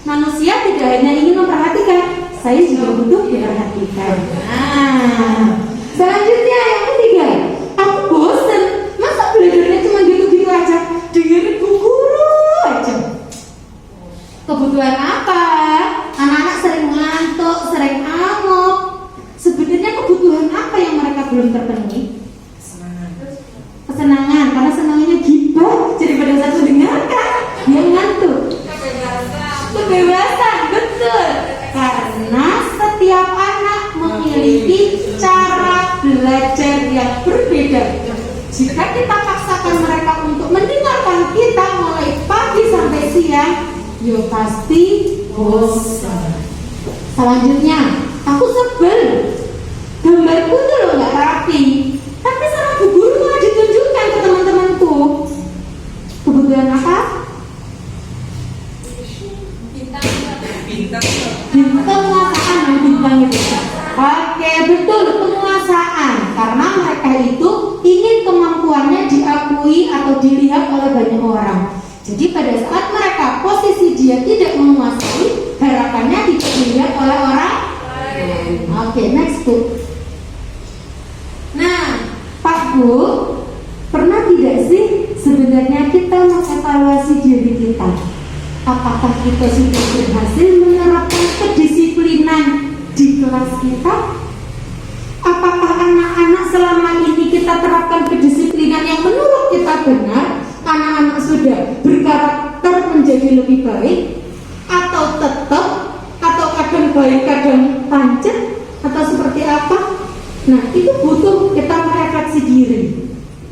Manusia tidak hanya ingin memperhatikan, saya juga butuh diperhatikan. Nah, selanjutnya yang ketiga, aku bosen. Masa belajarnya cuma gitu-gitu aja? Dengerin bu guru aja. Kebutuhan apa? Anak-anak sering ngantuk, sering ngamuk. Sebenarnya kebutuhan apa yang mereka belum terpenuhi? Kesenangan, karena senangnya gibah. Jadi pada saat mendengarkan, dia ngantuk. Kebebasan, betul. Karena setiap anak memiliki cara belajar yang berbeda. Jika kita paksakan mereka untuk mendengarkan kita mulai pagi sampai siang, ya pasti bosan. Selanjutnya, aku sebel. Gambarku tuh loh nggak rapi. Tapi sama bu guru malah ditunjukkan ke teman-temanku. Kebutuhan apa? Penguasaan bintang itu. Oke, betul, penguasaan. Karena mereka itu ingin kemampuannya diakui atau dilihat oleh banyak orang. Jadi pada saat mereka posisi dia tidak menguasai, harapannya tidak dilihat oleh orang. Oke, next book. Nah, Pak Bu, pernah tidak sih sebenarnya kita mengevaluasi diri kita? Apakah kita sudah berhasil menerapkan kedisiplinan di kelas kita? Apakah anak-anak selama ini kita terapkan kedisiplinan yang menurut kita benar? Anak-anak sudah berkarakter menjadi lebih baik? Atau tetap? Atau kadang baik, kadang pancet? Atau seperti apa? Nah, itu butuh kita merefleksi diri.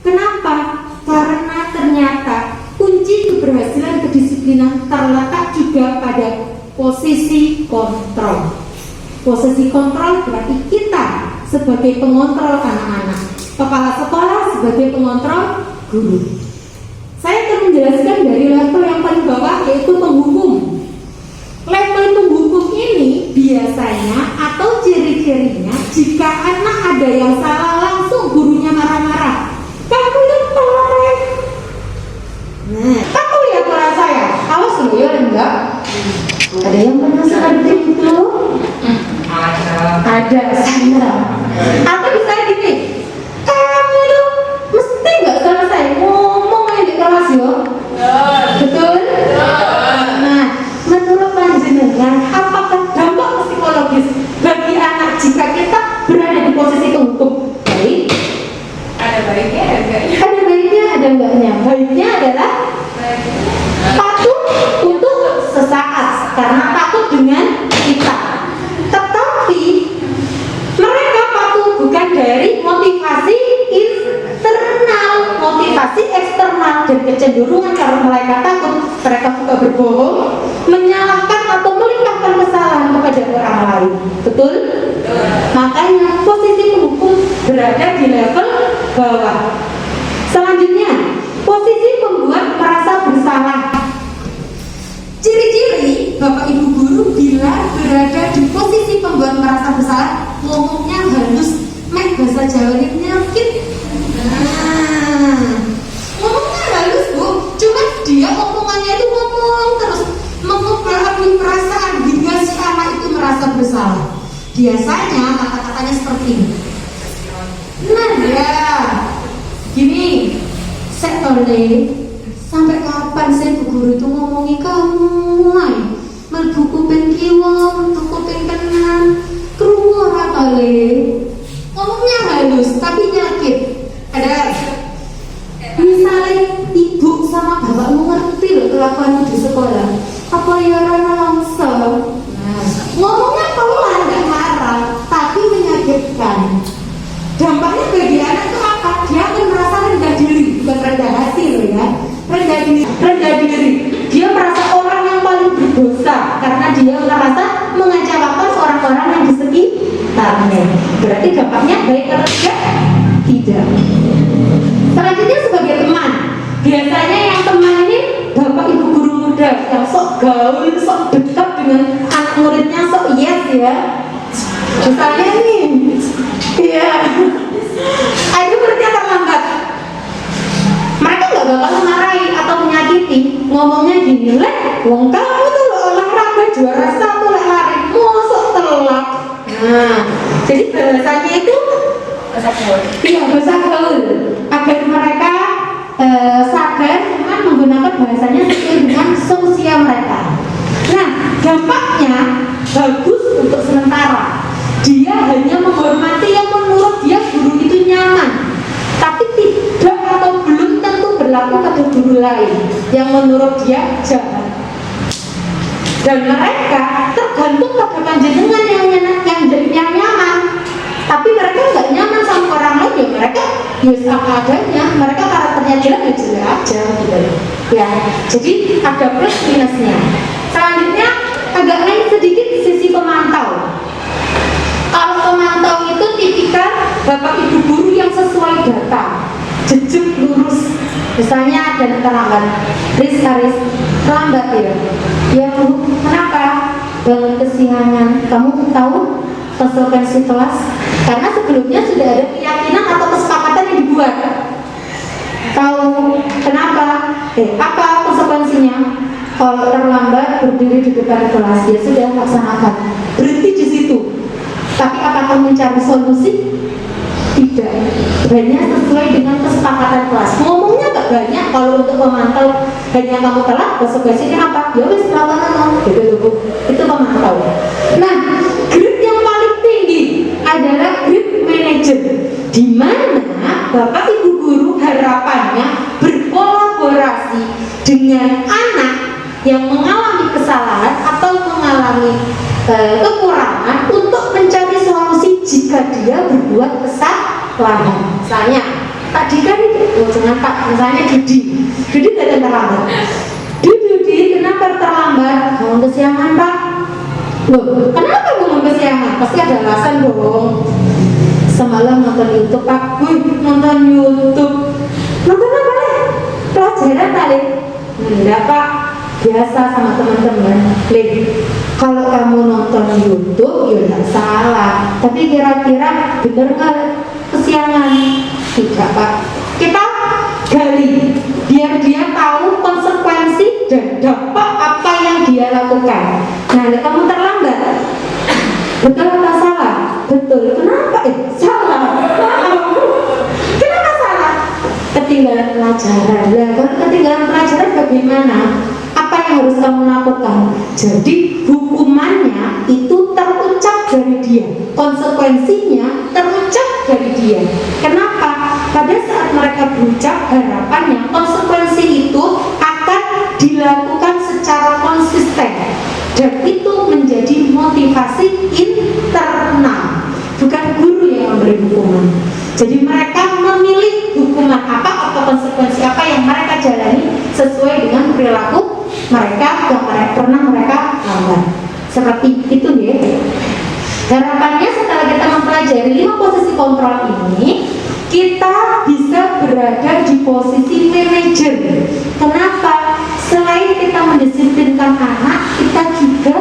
Kenapa? Karena ternyata kunci keberhasilan kedisiplinan terletak juga pada posisi kontrol. Posisi kontrol berarti kita sebagai pengontrol anak-anak, kepala sekolah sebagai pengontrol guru. Saya akan menjelaskan dari level yang paling bawah, yaitu penghukum. Level penghukum ini biasanya atau ciri-cirinya jika anak ada yang salah langsung gurunya marah-marah. Kamu yang salah. Nah, kamu lihat suara saya. Awas dulu ya, enggak? Ada yang pernah seperti itu? Ada saya. Atau bisa gini. Kamu tuh mesti ngomongnya halus, mek bahasa Jawa ini nyakit. Ngomongnya halus bu, cuma dia omongannya itu ngomong terus mengubah perasaan hingga si anak itu merasa bersalah. Biasanya kata-katanya seperti ini. Nah ya, gini, saya tole, sampai kapan saya bu guru itu ngomongi kamu? Melbu kuping kiwa, melbu kuping kanan, krungu ora tole. Ngomongnya halus tapi nyakit. Ada misalnya ibu sama bapakmu ngerti loh kelakuanmu di sekolah, apa ya orang langsung ngomongnya pelan gak marah tapi menyakitkan. Dampaknya bagi anak itu apa? Dia akan merasa rendah diri, bukan rendah hati loh ya, rendah diri. Dia merasa orang yang paling berdosa karena dia merasa mengecewakan orang-orang yang di sekitarnya. Berarti dampaknya baik atau tidak? Selanjutnya sebagai teman, biasanya yang teman ini bapak ibu guru muda yang sok gaul, sok dekat dengan anak muridnya, sok yes ya. Misalnya nih, iya, itu muridnya terlambat. Mereka nggak bakal memarahi atau menyakiti, ngomongnya gini, leh, wong kamu tuh olahraga juara 1 lari, mosok telat. Nah, jadi bahasanya itu bahasa gaul agar mereka sadar dengan menggunakan bahasanya sesuai dengan seusia mereka. Nah, dampaknya bagus untuk sementara. Dia hanya menghormati yang menurut dia guru itu nyaman, tapi tidak atau belum tentu berlaku pada guru lain yang menurut dia jahat. Dan mereka tergantung pada panjenengan yang nyaman. Tapi mereka nggak nyaman sama orang lain, ya mereka apa adanya, mereka karakternya jelek ya jelek aja gitu ya. Jadi ada plus minusnya. Selanjutnya agak lain sedikit sisi pemantau. Kalau pemantau itu tipikal bapak ibu guru yang sesuai data, jejak lurus. Misalnya ada terlambat, Riz terlambat ya. Ya bu, kenapa? Bangun kesiangan. Kamu tahu konsekuensi kelas? Karena sebelumnya sudah ada keyakinan atau kesepakatan yang dibuat. Tahu kenapa? Apa konsekuensinya? Kalau terlambat berdiri di depan kelas, ya sudah laksanakan. Berhenti di situ. Tapi apakah mencari solusi? Tidak. Hanya sesuai dengan kesepakatan kelas. Ngomongnya gak banyak. Kalau untuk memantau hanya kamu telat, konsekuensinya apa? Ya wis lawan gitu loh. Itu pemantau. Nah, grade yang paling tinggi adalah grade manager, di mana bapak ibu guru harapannya berkolaborasi dengan anak yang mengalami kesalahan atau mengalami kekurangan untuk mencari solusi jika dia berbuat kesalahan. Misalnya tadi kan itu, jangan Pak, misalnya Dudi datang terlambat. Dudi kenapa terlambat? Bangun kesiangan Pak. Loh, kenapa bangun kesiangan? Pasti ada alasan dong. Semalam nonton YouTube Pak. Nonton YouTube. Nonton apa nih? Pelajaran kali. Enggak Pak, biasa sama teman-teman. Kalau kamu nonton YouTube, ya tidak salah. Tapi kira-kira benar nggak kesiangan? Tidak Pak. Kita gali biar dia tahu konsekuensi dan dampak apa yang dia lakukan. Nah, kamu terlambat. Betul atau salah? Betul. Kenapa? Salah. Kenapa salah? Ketinggalan pelajaran. Nah, kalau ketinggalan pelajaran bagaimana? Apa yang harus kamu lakukan? Jadi hukumannya itu terucap dari dia, konsekuensinya terucap dari dia. Kenapa? Pada saat mereka berucap, harapannya konsekuensi itu akan dilakukan secara konsisten dan itu menjadi motivasi internal, bukan guru yang memberi hukuman. Jadi mereka memilih hukuman apa atau konsekuensi apa yang mereka jalani sesuai dengan perilaku mereka yang pernah mereka lakukan. Seperti itu ya. Harapannya setelah kita mempelajari 5 posisi kontrol ini, kita bisa berada di posisi manajer. Kenapa? Selain kita mendisiplinkan anak, kita juga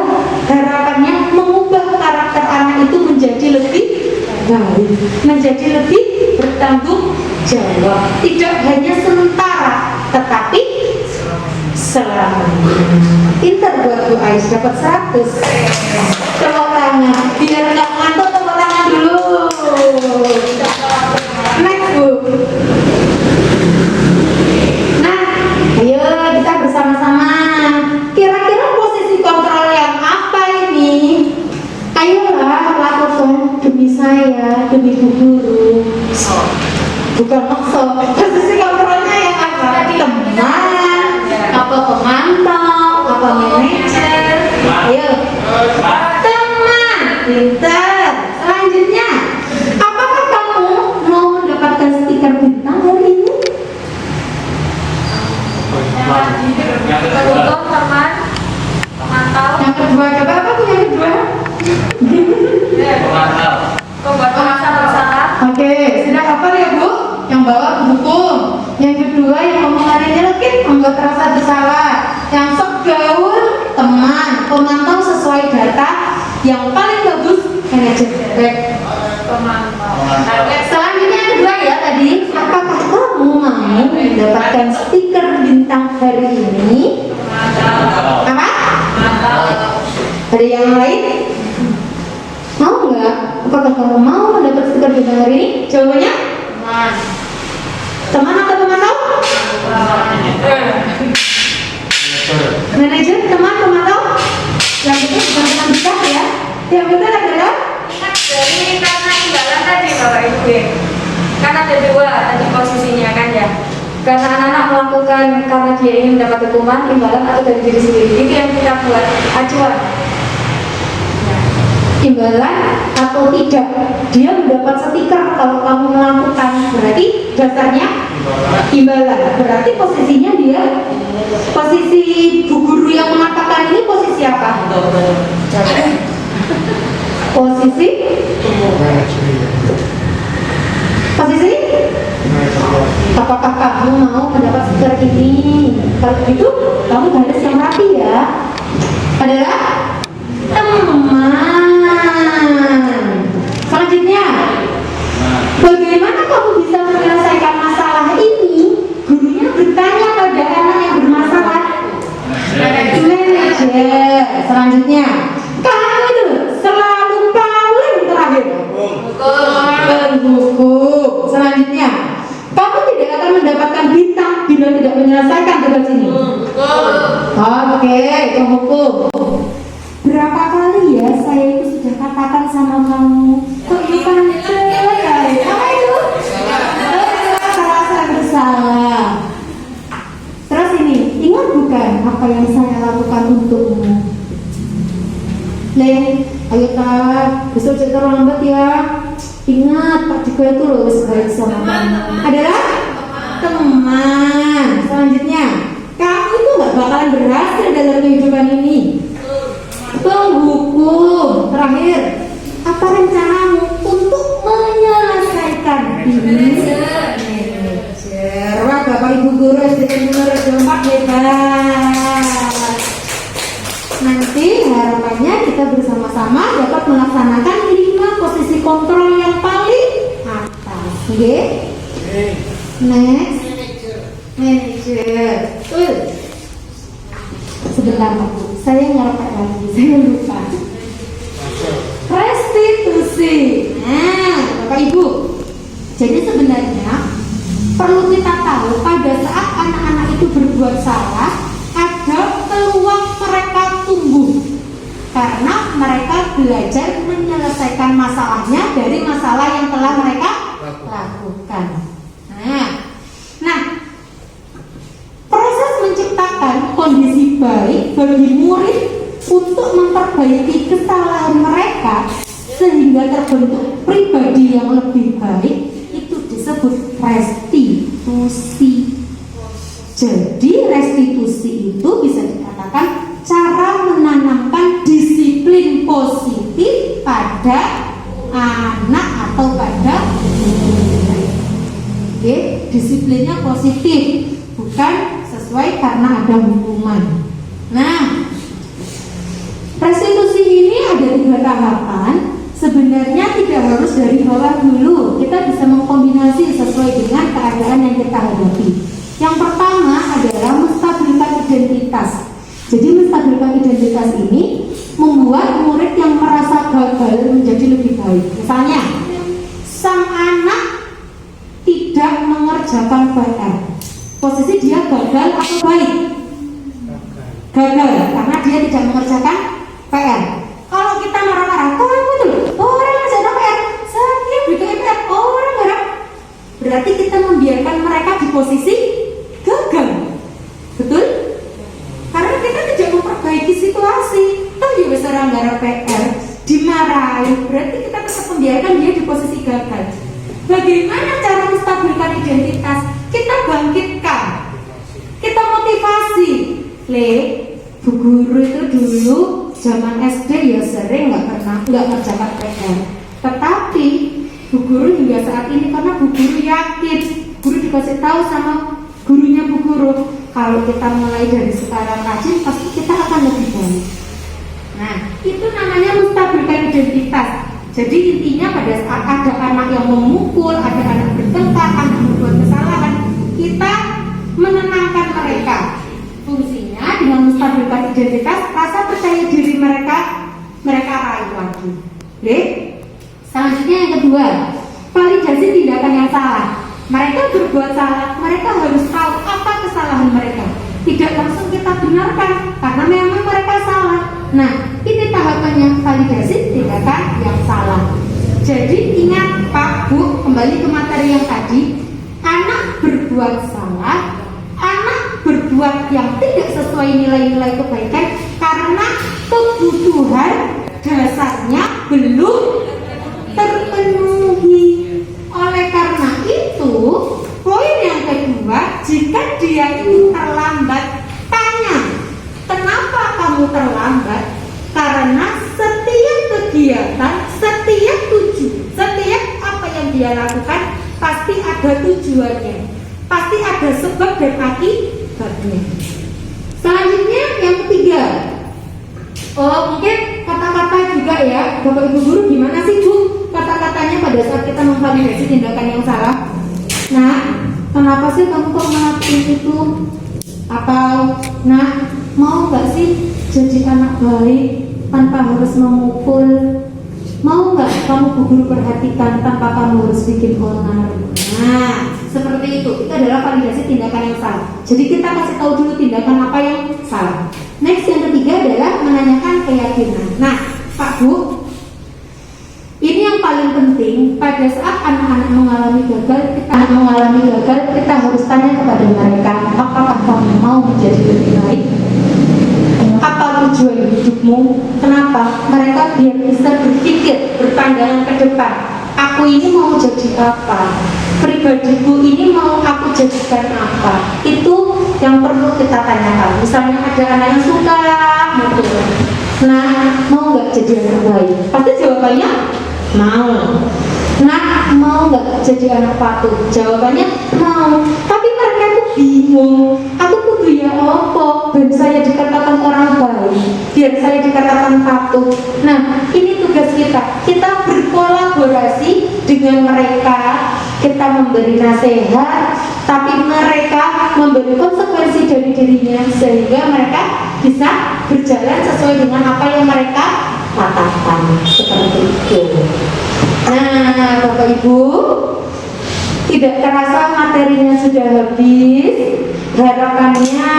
harapannya mengubah karakter anak itu menjadi lebih menjadi lebih bertanggung jawab, tidak hanya sementara tetapi selamanya. Pinter buat Bu Ais, dapat 100. Tepuk tangan, biar nggak ngantuk, tepuk tangan dulu. Next Bu. Nah, ayo kita bersama-sama. Kira-kira posisi kontrol yang apa ini? Ayolah lakukan demi saya, demi Bu Guru. Bukan maksud. Posisi kontrolnya yang apa? Teman, apa pemantau, apa manajer? Ayo. Teman, pintar. Selanjutnya, apakah kamu mau mendapatkan stiker bintang hari ini? Yang kedua. Untuk teman pemantau. Yang kedua, coba apa tuh yang kedua? Pemantau. Pembuat pengawasan bersama. Oke, sudah hafal ya Bu? Yang bawa hukum. Yang kedua, yang omongannya nyelekit, membuat rasa bersalah. Yang sok gaul, teman, pemantau sesuai data. Yang paling bagus, manajer direct. Pemantau. Selanjutnya yang kedua ya tadi, apakah kamu mau mendapatkan stiker bintang hari ini? Apa? Ada yang lain? Mau nggak? Apakah kamu mau mendapat stiker bintang hari ini? Jawabannya? Teman atau pemantau? Manajer, teman, pemantau? Yang betul bukan teman besar ya. Yang betul adalah Ingat dari karena imbalan tadi Bapak Ibu ya. Kan ada 2 tadi posisinya kan ya. Karena anak-anak melakukan karena dia ingin mendapat hukuman, imbalan atau dari diri sendiri. Itu yang kita buat acuan. imbalan atau tidak. Dia mendapat stiker kalau kamu melakukan, berarti dasarnya imbalan. Berarti posisinya dia, posisi Bu Guru yang mengatakan ini posisi apa? Posisi apakah kamu mau mendapat stiker ini? Kalau itu kamu garis yang rapi ya. Adalah teman. Selanjutnya, bagaimana kamu bisa menyelesaikan masalah ini? Gurunya bertanya pada anak yang bermasalah. Manajer. Selanjutnya, kamu itu selalu paling terakhir. Hukum. Selanjutnya, kamu tidak akan mendapatkan bintang bila tidak menyelesaikan tugas ini. Oke, itu hukum. Berapa kali ya saya itu sudah katakan sama kamu, kok bukan cerai? Apa itu? Rasa bersalah. Terus ini, ingat bukan apa yang saya lakukan untukmu? Leng, ayo tak, besok jangan terlambat ya. Ingat, Pak Diko itu loh baik sama kamu. Adalah teman. Selanjutnya, kamu itu gak bakalan berhasil dalam kehidupan ini. Penghukum. Terakhir, apa rencanamu untuk menyelesaikan ini? Manajer. Wah, Bapak Ibu Guru SDN nomor 24 hebat. Nanti harapannya kita bersama-sama dapat melaksanakan 5 posisi kontrol yang paling atas. Oke? Next. Manager. Sebentar Pak Bu, saya ngerepek lagi, saya lupa. Restitusi. Nah, Bapak Ibu, jadi sebenarnya perlu kita tahu pada saat anak-anak itu berbuat salah, ada peluang mereka tumbuh karena mereka belajar menyelesaikan masalahnya dari masalah yang telah mereka lakukan. Nah, proses menciptakan kondisi baik bagi murid untuk memperbaiki kesalahan mereka sehingga terbentuk pribadi yang lebih baik itu disebut restitusi. Jadi restitusi itu bisa dikatakan cara menanamkan disiplin positif pada anak atau pada murid. Oke, disiplinnya positif, bukan sesuai karena ada hukuman. Nah, restitusi ini ada 3 tahapan. Sebenarnya tidak harus harus dari bawah dulu. Kita bisa mengkombinasi sesuai dengan keadaan yang kita hadapi. Yang pertama adalah menstabilkan identitas. Jadi menstabilkan identitas ini membuat murid yang merasa gagal menjadi lebih baik. Misalnya, sang anak tidak mengerjakan PR. Posisi dia gagal atau baik? Gagal, karena dia tidak mengerjakan PR. Kalau kita marah-marah, kok aku tuh orang ngerjakan PR, saya bikin PR, orang marah. Berarti kita membiarkan mereka di posisi gagal. Betul? Karena kita tidak memperbaiki situasi. Toh dia besar anggaran PR, dimarahi, berarti kita tetap membiarkan dia di posisi gagal. Bagaimana cara menstabilkan identitas? Kita bangkitkan, kita motivasi. Bu guru itu dulu zaman SD ya sering nggak ngerjakan PR. Tetapi bu guru hingga saat ini, karena bu guru yakin, guru dikasih tahu sama gurunya bu guru, kalau kita mulai dari sekarang rajin, pasti kita akan lebih baik. Nah, itu namanya menstabilkan identitas. Jadi intinya pada saat ada anak yang memukul, ada anak bertengkar, anak membuat kesalahan, kita menenangkan mereka. Fungsinya dengan menstabilkan identitas, rasa percaya diri mereka raih lagi. Oke? Selanjutnya yang kedua, validasi tindakan yang salah. Mereka berbuat salah, mereka harus tahu apa kesalahan mereka. Tidak langsung kita benarkan karena memang mereka salah. Nah, ini tahapannya validasi tindakan yang salah. Jadi ingat Pak Bu, kembali ke materi yang tadi, anak berbuat salah, anak berbuat yang tidak sesuai nilai-nilai kebaikan karena kebutuhan dasarnya belum terpenuhi. Oleh karena itu, poin yang kedua, jika dia itu terlambat, tanya, kenapa kamu terlambat? Karena setiap kegiatan, setiap tujuan, setiap apa yang dia lakukan pasti ada tujuannya, pasti ada sebab dan akibatnya. Selanjutnya yang ketiga, mungkin kata-kata juga ya, Bapak Ibu guru, gimana sih Bu kata-katanya pada saat kita memvalidasi tindakan yang salah? Nah, kenapa sih kamu kok ngelakuin itu? Atau, nah, mau nggak sih jadi anak baik tanpa harus memukul? Mau nggak kamu Bu guru perhatikan tanpa kamu harus bikin onar? Nah, seperti itu adalah validasi tindakan yang salah. Jadi kita kasih tahu dulu tindakan apa yang salah. Next, yang ketiga adalah menanyakan keyakinan. Nah, Pak Bu, ini yang paling penting pada saat anak-anak mengalami gagal, kita harus tanya kepada mereka, apakah kamu mau menjadi lebih baik? Apa tujuan hidupmu? Kenapa? Mereka biar bisa berpikir, berpandangan ke depan. Aku ini mau jadi apa? Pribadiku ini mau aku jadikan apa? Itu yang perlu kita tanyakan. Misalnya ada anak yang suka motor, nah mau nggak jadi anak baik? Pasti jawabannya mau. Nah, mau nggak jadi anak patuh? Jawabannya mau. Tapi mereka tuh bingung. Aku kudu ya opo? Dan saya dikatakan orang baik, biar saya dikatakan patuh. Nah, ini tugas kita. Kita berkolaborasi dengan mereka. Kita memberi nasihat, tapi mereka memberi konsekuensi dari dirinya sehingga mereka bisa berjalan sesuai dengan apa yang mereka katakan. Seperti itu. Nah, Bapak Ibu, tidak terasa materinya sudah habis. Harapannya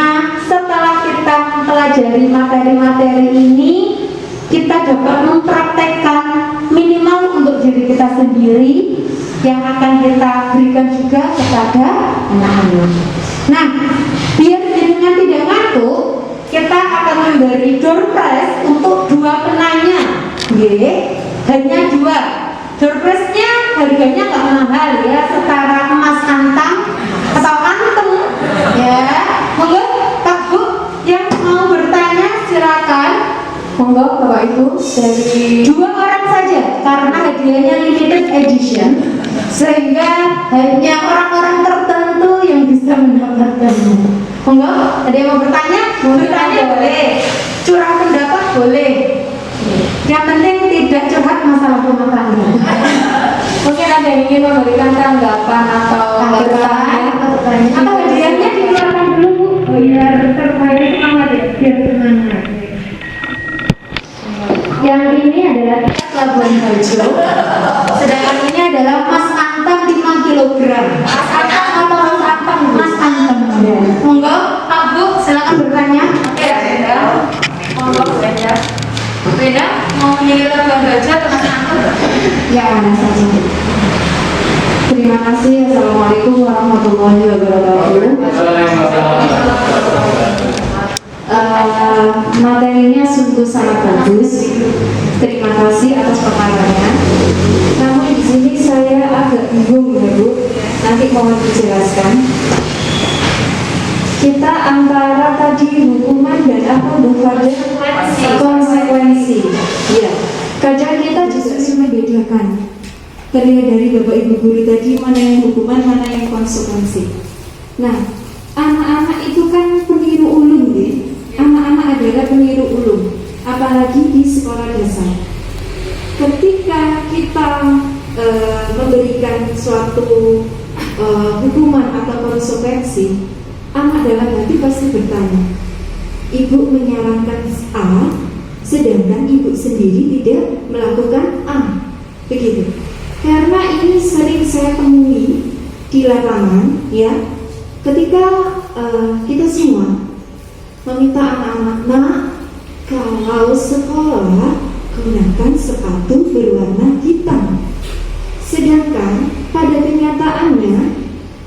setelah kita mempelajari materi-materi ini, kita dapat mempraktekkan minimal untuk diri kita sendiri yang akan kita berikan juga kepada anak-anak. Nah, biar dengan tidak ngantuk, kita akan memberi door prize untuk 2 penanya. Hanya 2. Door prize-nya harganya nggak mahal ya, setara emas antam atau antem ya. Monggo Pak Bu yang mau bertanya silakan. Monggo Bapak Ibu, dari 2 orang saja karena hadiahnya limited edition sehingga hanya orang-orang tertentu yang bisa mendapatkannya. Monggo, ada yang mau bertanya? Bertanya boleh, curang pendapat boleh. Yang penting tidak curhat masalah rumah tangga. Mungkin ada yang ingin memberikan tanggapan atau bertanya. Atau hadiahnya dikeluarkan dulu Bu. biar terkait semangat ya, biar semangat. Yang ini adalah tiket Labuan Bajo, sedangkan ini adalah Mas Antam 5 kilogram. Mas Antam atau Mas Antam? Mas Antam. Ya. Monggo, Pak Bu, silakan bertanya. Oke, Benda. Monggo Bu Benda. Bu Benda mau memilih Labuan Bajo atau Mas Antam? Ya, mana saja. Terima kasih. Assalamualaikum warahmatullahi wabarakatuh. Materinya sungguh sangat bagus. Terima kasih atas paparannya. Namun di sini saya agak bingung ya Bu. Nanti mohon dijelaskan. Kita antara tadi hukuman dan apa Bu Fadil? Konsekuensi. Ya. Kadang kita justru membedakan. Terlihat dari Bapak Ibu guru tadi mana yang hukuman, mana yang konsekuensi. Nah, anak-anak itu kan peniru ulung nih. Anak-anak adalah peniru ulung, apalagi di sekolah dasar. Ketika kita memberikan suatu hukuman atau konsekuensi, anak dalam hati pasti bertanya, ibu menyarankan A, sedangkan ibu sendiri tidak melakukan A, begitu. Karena ini sering saya temui di lapangan, ya, ketika kita semua meminta anak-anak, nah, kalau sekolah gunakan sepatu berwarna hitam. Sedangkan pada kenyataannya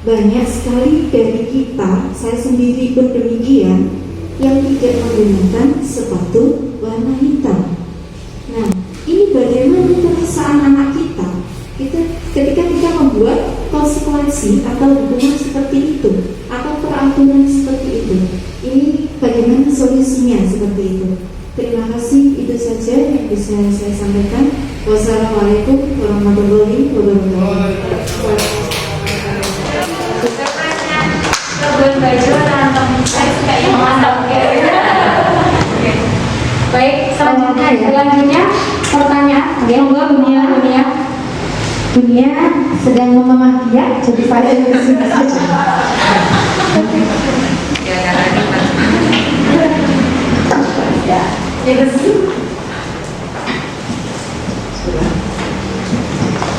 banyak sekali dari kita, saya sendiri pun demikian, yang tidak menggunakan sepatu warna hitam. Nah, ini bagaimana perasaan anak kita? Ketika kita membuat konsekuensi atau hukuman seperti itu atau peraturan seperti itu, ini bagaimana solusinya seperti itu? Terima kasih, itu saja yang bisa saya sampaikan. Wassalamualaikum warahmatullahi wabarakatuh. Labuan Bajo Antam. Saya suka yang Antam. Baik, selanjutnya pertanyaan. Monggo Dunia sedang memamah dia, jadi saya di sini saja.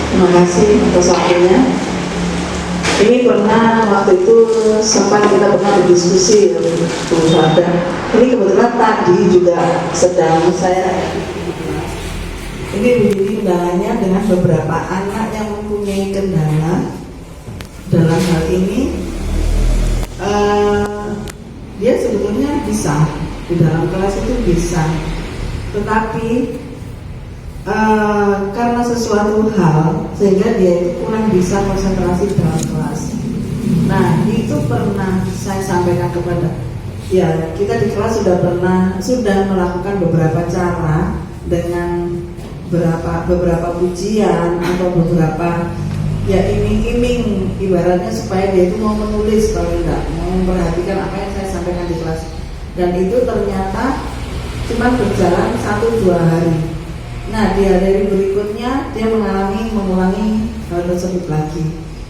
Terima kasih atas waktunya. Ini pernah waktu itu sempat kita pernah berdiskusi ada. Ini kebetulan tadi juga sedang saya ini menjadi kendalanya dengan beberapa anak yang mempunyai kendala dalam hal ini. Dia sebetulnya bisa di dalam kelas itu bisa, tetapi karena sesuatu hal sehingga dia itu kurang bisa konsentrasi dalam kelas. Nah, itu pernah saya sampaikan kepada kita di kelas sudah melakukan beberapa cara dengan beberapa pujian atau beberapa iming-iming, ibaratnya supaya dia itu mau menulis, kalau enggak mau memperhatikan apa yang saya sampaikan di kelas. Dan itu ternyata cuma berjalan 1-2 hari. Nah, di hari berikutnya dia mengulangi hal tersebut lagi.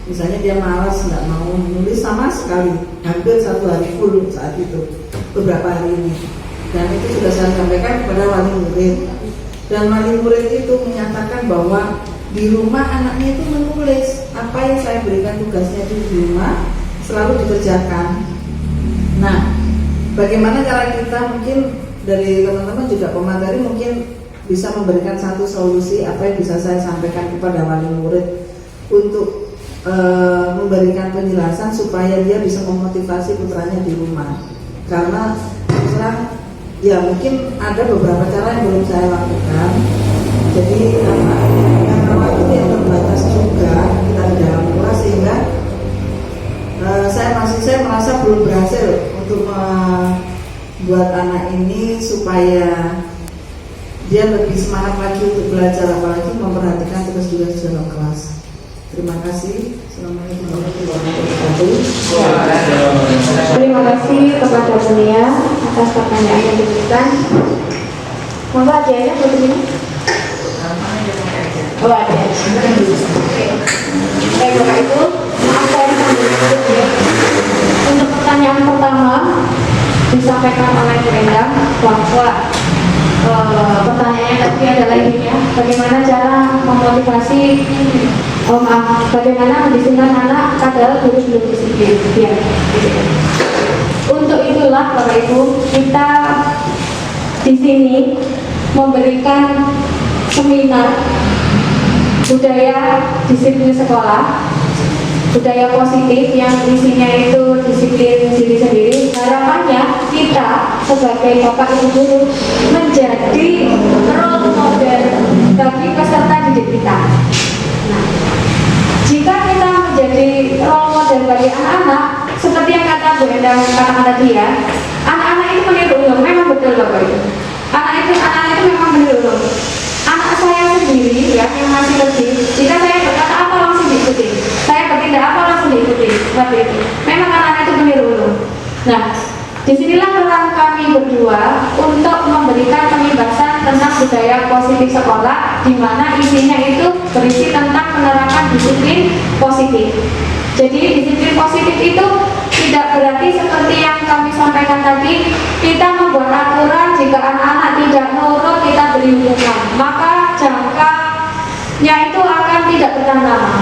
Misalnya dia malas, nggak mau menulis sama sekali, hampir 1 hari full saat itu, beberapa hari ini. Dan itu sudah saya sampaikan kepada wali murid. Dan wali murid itu menyatakan bahwa di rumah anaknya itu menulis apa yang saya berikan tugasnya itu di rumah selalu dikerjakan. Nah, bagaimana cara kita, mungkin dari teman-teman juga pemateri mungkin bisa memberikan satu solusi apa yang bisa saya sampaikan kepada wali murid untuk memberikan penjelasan supaya dia bisa memotivasi putranya di rumah. Karena sekarang mungkin ada beberapa cara yang belum saya lakukan. Jadi karena waktu yang terbatas juga kita di dalam kelas, sehingga saya merasa belum berhasil untuk membuat anak ini supaya dia lebih semangat lagi untuk belajar, apalagi memperhatikan tugas-tugas dalam kelas. Terima kasih. Assalamualaikum warahmatullahi wabarakatuh. Terima kasih kepada Mulia atas pertanyaan yang diberikan. Monggo hadiahnya buat ini. Oh, ada. Bu Endang bahwa pertanyaannya tadi adalah ini ya, bagaimana cara memotivasi bagaimana mendisiplinkan anak padahal guru belum disiplin ya, gitu. Untuk itulah Bapak Ibu, kita di sini memberikan seminar budaya disiplin sekolah, budaya positif yang isinya itu disiplin diri sendiri. Harapannya kita sebagai Bapak Ibu guru menjadi role model bagi peserta didik kita. Nah, jika kita menjadi role model bagi anak-anak, seperti yang kata Bu Endang katakan tadi ya, anak-anak itu meniru ulung, memang betul Bapak Ibu. Anak-anak itu memang meniru ulung. Anak saya sendiri ya, yang masih kecil, jika saya berkata apa langsung diikuti, saya bertindak apa langsung diikuti, seperti itu. Memang anak-anak itu meniru ulung. Nah, disinilah peran kami berdua untuk memberikan pembahasan tentang budaya positif sekolah, di mana isinya itu berisi tentang penerapan disiplin positif. Jadi disiplin positif itu tidak berarti seperti yang kami sampaikan tadi, kita membuat aturan jika anak-anak tidak nurut kita beri hukuman, maka jangkanya itu akan tidak bertahan lama,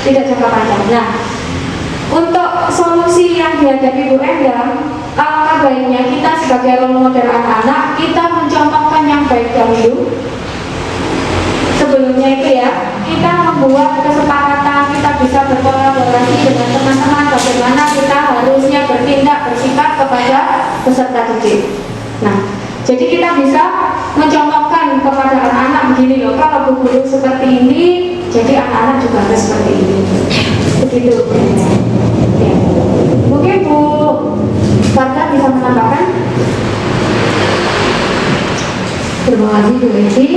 tidak jangka panjang. Nah, untuk solusi yang dihadapi Bu Endang, alangkah baiknya kita sebagai role model anak-anak, kita mencontohkan yang baik dahulu. Sebelumnya itu ya, kita membuat kesepakatan, kita bisa berkolaborasi dengan teman-teman bagaimana kita harusnya bertindak, bersikap kepada peserta didik. Nah, jadi kita bisa mencontohkan kepada anak-anak begini loh, kalau Bu Guru seperti ini, jadi anak-anak juga harus seperti ini. Begitu. Ya. Mungkin Bu Farda bisa menambahkan. Terima kasih Bu Eci.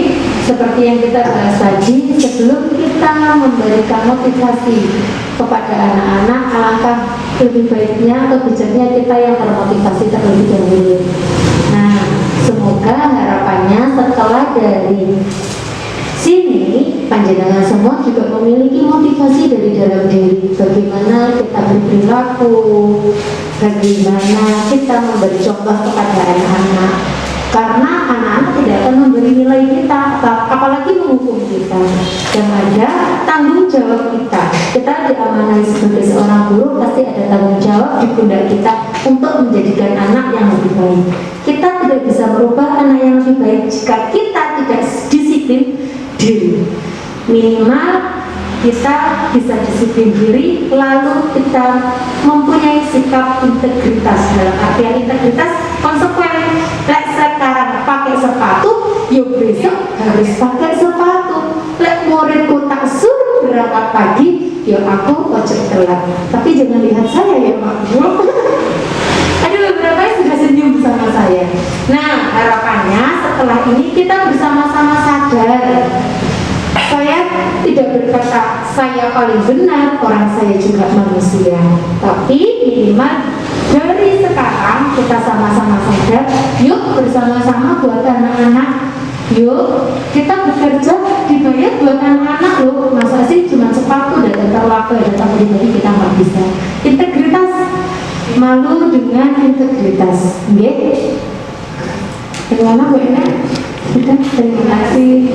Seperti yang kita bahas tadi, sebelum kita memberikan motivasi kepada anak-anak, alangkah lebih baiknya atau bijaknya kita yang termotivasi terlebih dahulu. Nah, semoga harapannya setelah dari sini, panjenengan semua juga memiliki motivasi dari dalam diri. Bagaimana kita berperilaku, bagaimana kita memberi contoh kepada anak-anak. Karena anak-anak tidak akan memberi nilai kita, apalagi menghukum kita. Yang ada tanggung jawab kita. Kita diamanai sebagai seorang guru, pasti ada tanggung jawab di pundak kita untuk menjadikan anak yang lebih baik. Kita tidak bisa merubah anak yang lebih baik jika kita tidak disiplin diri. Minimal kita bisa disiplin diri, lalu kita mempunyai sikap integritas. Dalam artian integritas konsekuen. Lek sekarang pakai sepatu, yuk besok harus pakai sepatu. Lek muridku tak suruh berangkat pagi, yuk aku ojek telat. Tapi jangan lihat saya ya Pak Bu. Ada beberapa yang sudah senyum bersama saya. Nah, harapannya setelah ini kita bersama-sama sadar. Saya tidak berkata saya paling benar, orang saya juga manusia. Tapi minimal dari sekarang kita sama-sama sadar, yuk bersama-sama buat anak-anak. Yuk kita bekerja dibayar buat anak-anak loh. Masa sih cuma sepatu dan terlaku datang pribadi kita nggak bisa. Integritas, malu dengan integritas. Oke? Bagaimana Bu Ena? Sudah, terima kasih.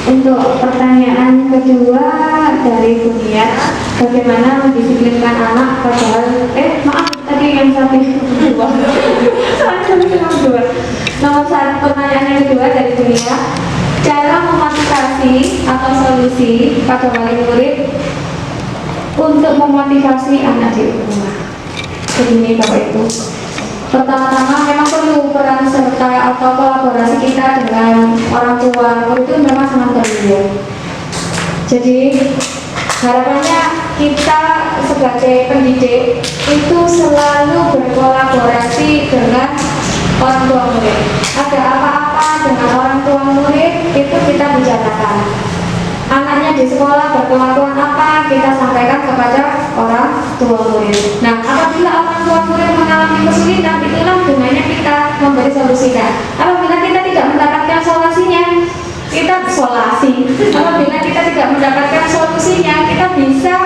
Untuk pertanyaan kedua dari Bu Nia, bagaimana mendisiplinkan anak padahal maaf tadi yang satu dua. Nomor satu, pertanyaan yang kedua dari Bu Nia, cara memotivasi atau solusi pada wali murid untuk memotivasi anak di rumah. Begini Bapak Ibu, pertama-tama memang perlu peran serta atau kolaborasi kita dengan orang tua, itu memang sangat perlu. Jadi harapannya kita sebagai pendidik itu selalu berkolaborasi dengan orang tua murid. Ada apa-apa dengan orang tua murid itu kita bicarakan. Anaknya di sekolah berkelakuan apa, kita sampaikan kepada orang tua murid. Nah, apabila orang tua murid mengalami kesulitan, itulah gunanya kita memberi solusinya. Apabila kita tidak mendapatkan solusinya, kita solasi. Apabila kita tidak mendapatkan solusinya, kita bisa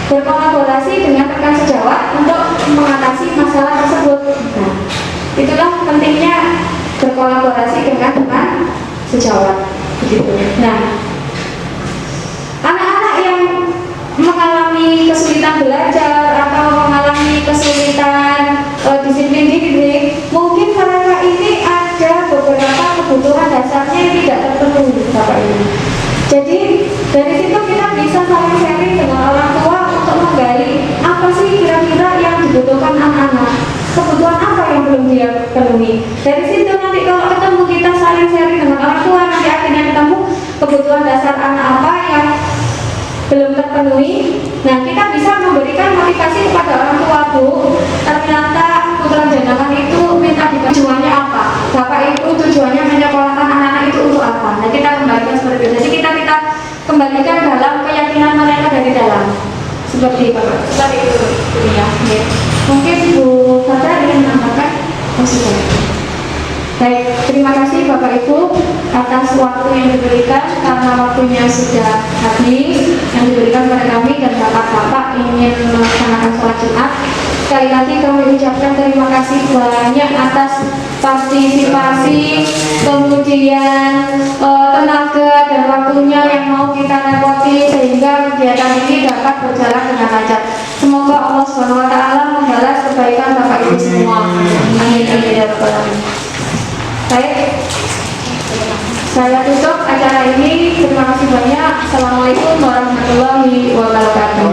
berkolaborasi dengan rekan sejawat untuk mengatasi masalah tersebut. Nah, Itulah pentingnya berkolaborasi dengan teman sejawat begitu. Nah, anak-anak yang mengalami kesulitan belajar atau mengalami kesulitan disiplin diri, mungkin mereka ini ada beberapa kebutuhan dasarnya yang tidak terpenuhi, Bapak Ibu. Jadi dari situ kita bisa saling sharing dengan orang tua untuk menggali apa sih kira-kira yang dibutuhkan anak-anak, kebutuhan apa yang belum dia penuhi. Dari situ nanti kalau ketemu kita saling sharing dengan orang tua, nanti akhirnya ketemu kebutuhan dasar anak apa yang belum terpenuhi. Nah, kita bisa memberikan motivasi kepada orang tua, Bu, ternyata putra jenengan itu minta tujuannya apa, Bapak Ibu tujuannya menyekolahkan anak-anak itu untuk apa. Nah, kita kembalikan seperti itu. Jadi kita kembalikan dalam keyakinan mereka dari dalam. Seperti Bapak, seperti itu ya. Mungkin Bu Fadha ingin menambahkan? Sudah. Baik, terima kasih Bapak Ibu atas waktu yang diberikan, karena waktunya sudah habis yang diberikan kepada kami dan Bapak-Bapak ingin melaksanakan sholat Jumat. Sekali lagi kami ucapkan terima kasih banyak atas partisipasi, kemudian tenaga dan waktunya yang mau kita repoti sehingga kegiatan ini dapat berjalan dengan lancar. Semoga Allah SWT membalas kebaikan Bapak Ibu semua. Amin. Baik, saya tutup acara ini. Terima kasih banyak. Assalamualaikum warahmatullahi wabarakatuh.